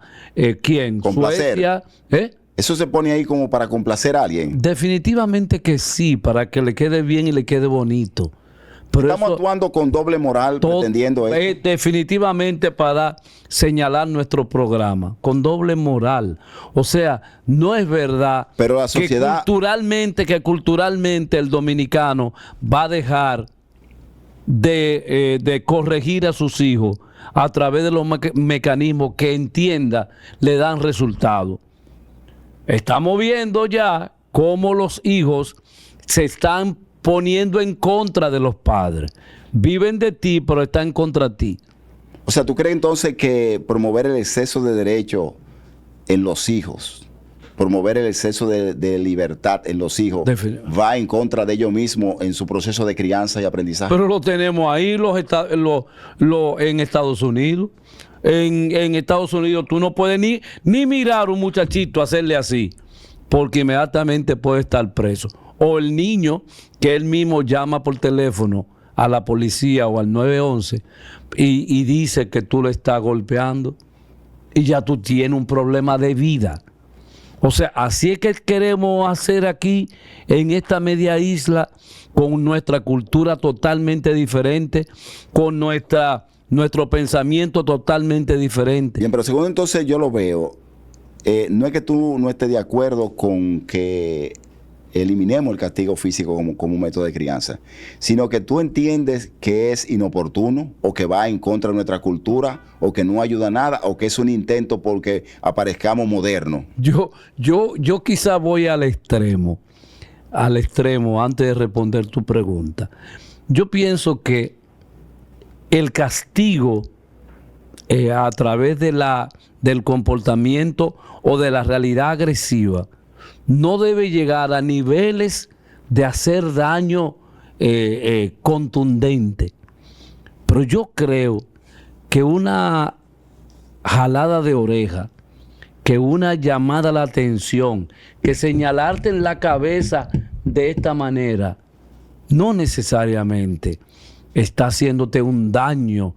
¿quién? Complacer. Suecia. ¿Eso se pone ahí como para complacer a alguien? Definitivamente que sí, para que le quede bien y le quede bonito. Pero estamos actuando con doble moral, pretendiendo esto. Definitivamente para señalar nuestro programa, con doble moral. O sea, no es verdad pero la sociedad... que culturalmente el dominicano va a dejar de corregir a sus hijos a través de los mecanismos que entienda le dan resultado. Estamos viendo ya cómo los hijos se están poniendo en contra de los padres. Viven de ti, pero están contra ti. O sea, ¿tú crees entonces que promover el exceso de derecho en los hijos, promover el exceso de libertad en los hijos, va en contra de ellos mismos en su proceso de crianza y aprendizaje? Pero lo tenemos ahí en Estados Unidos. En Estados Unidos tú no puedes ni mirar a un muchachito hacerle así, porque inmediatamente puede estar preso. O el niño que él mismo llama por teléfono a la policía o al 911 y dice que tú le estás golpeando y ya tú tienes un problema de vida. O sea, así es que queremos hacer aquí en esta media isla, con nuestra cultura totalmente diferente, con nuestro pensamiento totalmente diferente. Bien, pero según entonces yo lo veo, no es que tú no estés de acuerdo con que eliminemos el castigo físico como un método de crianza, sino que tú entiendes que es inoportuno o que va en contra de nuestra cultura o que no ayuda a nada o que es un intento porque aparezcamos modernos. Yo quizá voy al extremo, antes de responder tu pregunta. Yo pienso que el castigo a través del comportamiento o de la realidad agresiva no debe llegar a niveles de hacer daño contundente. Pero yo creo que una jalada de oreja, que una llamada a la atención, que señalarte en la cabeza de esta manera, no necesariamente está haciéndote un daño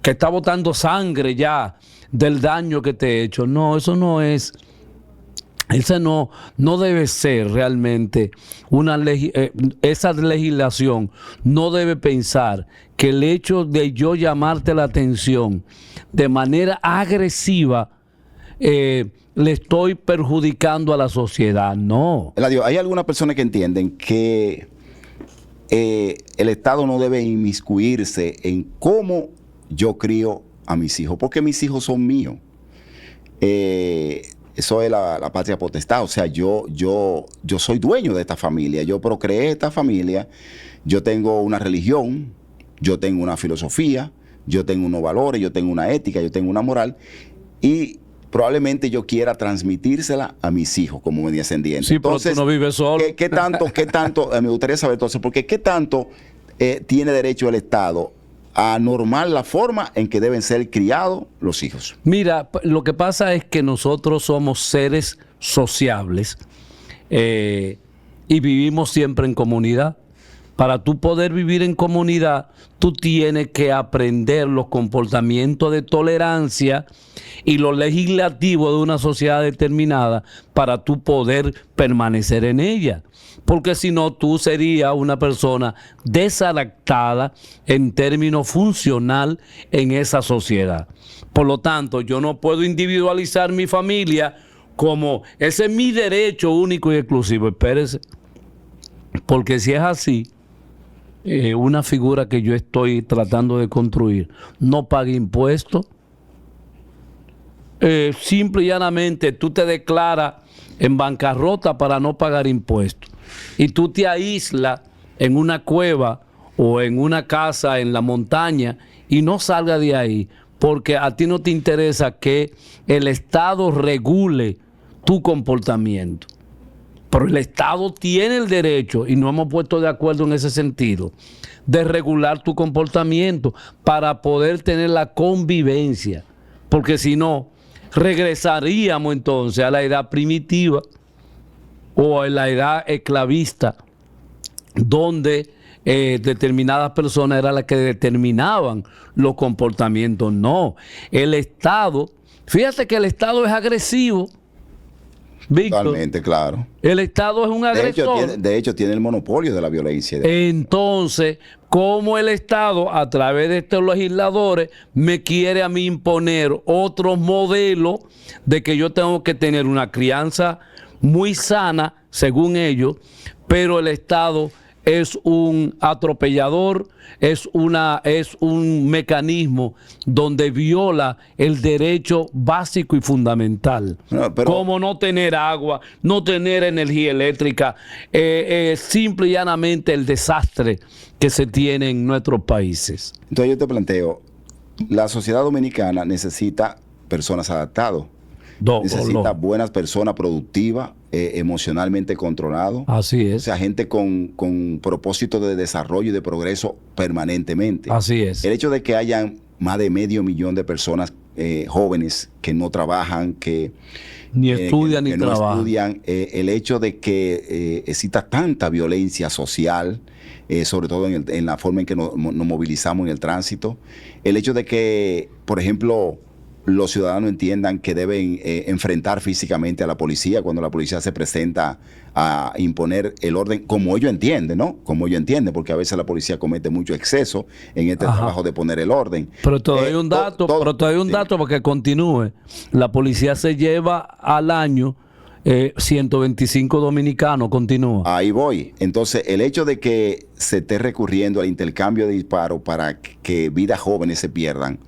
que está botando sangre ya del daño que te he hecho. No, eso no es. Esa no debe ser realmente esa legislación no debe pensar que el hecho de yo llamarte la atención de manera agresiva le estoy perjudicando a la sociedad. No. Eladio, hay algunas personas que entienden que el Estado no debe inmiscuirse en cómo yo crío a mis hijos, porque mis hijos son míos. Eso es la patria potestad. O sea, yo soy dueño de esta familia. Yo procreé esta familia. Yo tengo una religión. Yo tengo una filosofía. Yo tengo unos valores. Yo tengo una ética. Yo tengo una moral. Y probablemente yo quiera transmitírsela a mis hijos como mi descendiente. Sí, entonces, pero tú no vives solo. ¿Qué tanto, me gustaría saber entonces, porque qué tanto tiene derecho el Estado a normar la forma en que deben ser criados los hijos? Mira, lo que pasa es que nosotros somos seres sociables y vivimos siempre en comunidad. Para tú poder vivir en comunidad, tú tienes que aprender los comportamientos de tolerancia y lo legislativo de una sociedad determinada para tú poder permanecer en ella. Porque si no, tú serías una persona desadaptada en términos funcional en esa sociedad. Por lo tanto, yo no puedo individualizar mi familia como ese es mi derecho único y exclusivo. Espérese, porque si es así, una figura que yo estoy tratando de construir no paga impuestos. Simple y llanamente tú te declaras en bancarrota para no pagar impuestos y tú te aíslas en una cueva o en una casa en la montaña y no salgas de ahí porque a ti no te interesa que el Estado regule tu comportamiento. Pero el Estado tiene el derecho, y nos hemos puesto de acuerdo en ese sentido, de regular tu comportamiento para poder tener la convivencia. Porque si no, regresaríamos entonces a la edad primitiva o a la edad esclavista, donde determinadas personas eran las que determinaban los comportamientos. No, el Estado, fíjate que el Estado es agresivo. Víctor. Totalmente, claro. El Estado es un agresor. De hecho, tiene el monopolio de la violencia. Entonces, ¿cómo el Estado, a través de estos legisladores, me quiere a mí imponer otros modelos de que yo tengo que tener una crianza muy sana, según ellos, pero el Estado es un atropellador, es un mecanismo donde viola el derecho básico y fundamental, como no tener agua, no tener energía eléctrica, simple y llanamente el desastre que se tiene en nuestros países. Entonces yo te planteo, la sociedad dominicana necesita personas adaptadas, necesita buenas personas productivas, emocionalmente controlados. Así es. O sea, gente con propósito de desarrollo y de progreso permanentemente. Así es. El hecho de que hayan más de 500,000 de personas jóvenes que no trabajan, que ni estudian ni trabajan. No estudian, el hecho de que exista tanta violencia social, sobre todo en la forma en que nos movilizamos en el tránsito, el hecho de que, por ejemplo, los ciudadanos entiendan que deben enfrentar físicamente a la policía cuando la policía se presenta a imponer el orden, como ellos entienden, ¿no? Como ellos entienden, porque a veces la policía comete mucho exceso en este trabajo de poner el orden. Pero todavía hay un dato, para que continúe. La policía se lleva al año 125 dominicanos, continúa. Ahí voy. Entonces, el hecho de que se esté recurriendo al intercambio de disparos para que vidas jóvenes se pierdan,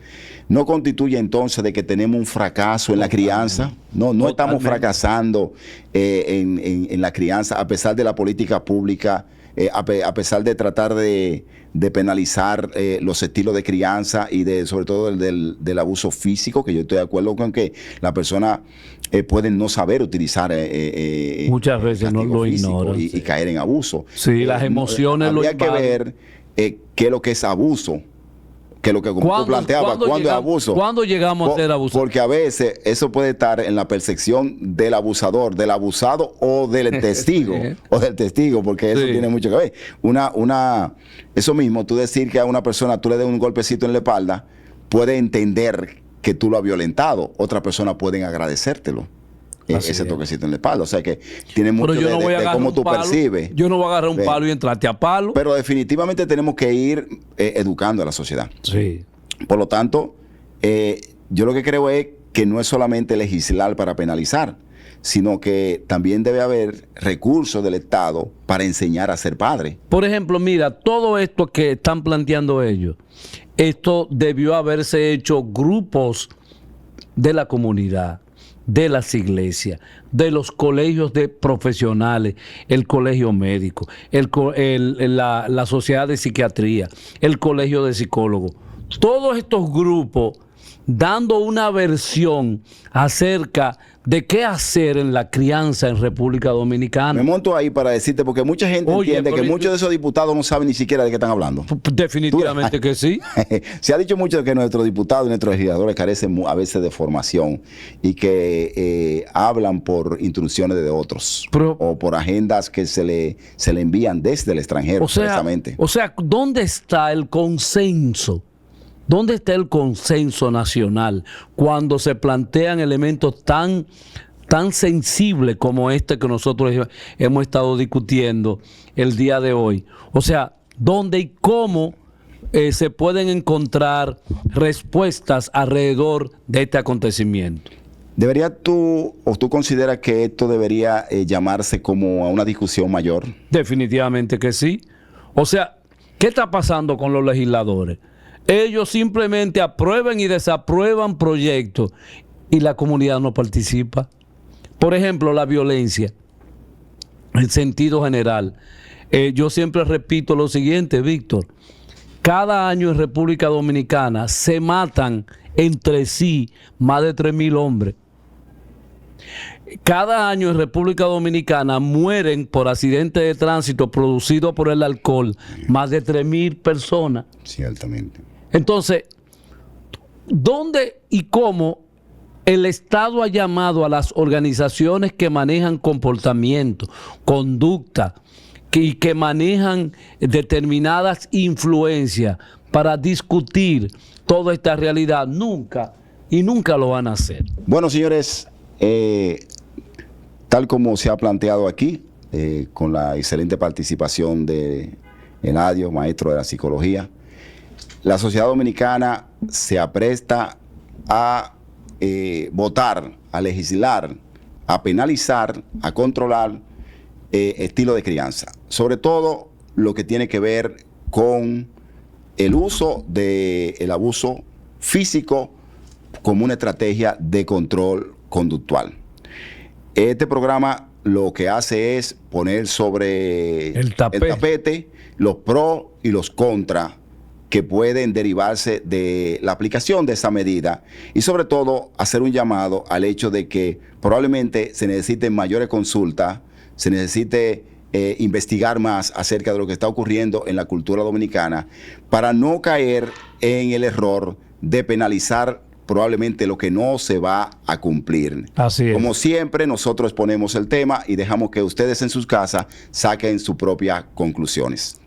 no constituye entonces de que tenemos un fracaso en la crianza. No estamos fracasando en la crianza, a pesar de la política pública, a pesar de tratar de penalizar los estilos de crianza y sobre todo del abuso físico, que yo estoy de acuerdo con que la persona puede no saber utilizar muchas veces no lo ignoran y caer en abuso. Sí, las emociones lo invaden. Habría que ver qué es lo que es abuso, que lo que tú planteabas, ¿cuándo es abuso? ¿Cuándo llegamos a ser abusados? Porque a veces eso puede estar en la percepción del abusador, del abusado o del testigo, porque eso tiene mucho que ver. Eso mismo, tú decir que a una persona tú le des un golpecito en la espalda, puede entender que tú lo has violentado, otras personas pueden agradecértelo. Ese toquecito en la espalda, o sea que tiene mucho de cómo tú percibes. Yo no voy a agarrar un palo y entrarte a palo. Pero definitivamente tenemos que ir educando a la sociedad. Sí. Por lo tanto, yo lo que creo es que no es solamente legislar para penalizar, sino que también debe haber recursos del Estado para enseñar a ser padre. Por ejemplo, mira, todo esto que están planteando ellos, esto debió haberse hecho grupos de la comunidad, de las iglesias, de los colegios de profesionales, el colegio médico, la sociedad de psiquiatría, el colegio de psicólogos. Todos estos grupos dando una versión acerca de qué hacer en la crianza en República Dominicana. Me monto ahí para decirte, porque mucha gente entiende que muchos de esos diputados no saben ni siquiera de qué están hablando. Definitivamente que sí. Se ha dicho mucho que nuestros diputados y nuestros legisladores carecen a veces de formación y que hablan por instrucciones de otros o por agendas que se le envían desde el extranjero. O sea, ¿dónde está el consenso? ¿Dónde está el consenso nacional cuando se plantean elementos tan sensibles como este que nosotros hemos estado discutiendo el día de hoy? O sea, ¿dónde y cómo se pueden encontrar respuestas alrededor de este acontecimiento? ¿Tú consideras que esto debería llamarse como a una discusión mayor? Definitivamente que sí. O sea, ¿qué está pasando con los legisladores? Ellos simplemente aprueban y desaprueban proyectos y la comunidad no participa. Por ejemplo, la violencia, en sentido general. Yo siempre repito lo siguiente, Víctor. Cada año en República Dominicana se matan entre sí más de 3,000 hombres. Cada año en República Dominicana mueren por accidentes de tránsito producidos por el alcohol más de 3,000 personas. Ciertamente. Entonces, ¿dónde y cómo el Estado ha llamado a las organizaciones que manejan comportamiento, conducta y que manejan determinadas influencias para discutir toda esta realidad? Nunca lo van a hacer. Bueno, señores, tal como se ha planteado aquí, con la excelente participación de Eladio, maestro de la psicología, la sociedad dominicana se apresta a votar, a legislar, a penalizar, a controlar estilo de crianza. Sobre todo lo que tiene que ver con el uso del abuso físico como una estrategia de control conductual. Este programa lo que hace es poner sobre el tapete los pros y los contras que pueden derivarse de la aplicación de esa medida y sobre todo hacer un llamado al hecho de que probablemente se necesiten mayores consultas, se necesite investigar más acerca de lo que está ocurriendo en la cultura dominicana para no caer en el error de penalizar probablemente lo que no se va a cumplir. Así es. Como siempre, nosotros exponemos el tema y dejamos que ustedes en sus casas saquen sus propias conclusiones.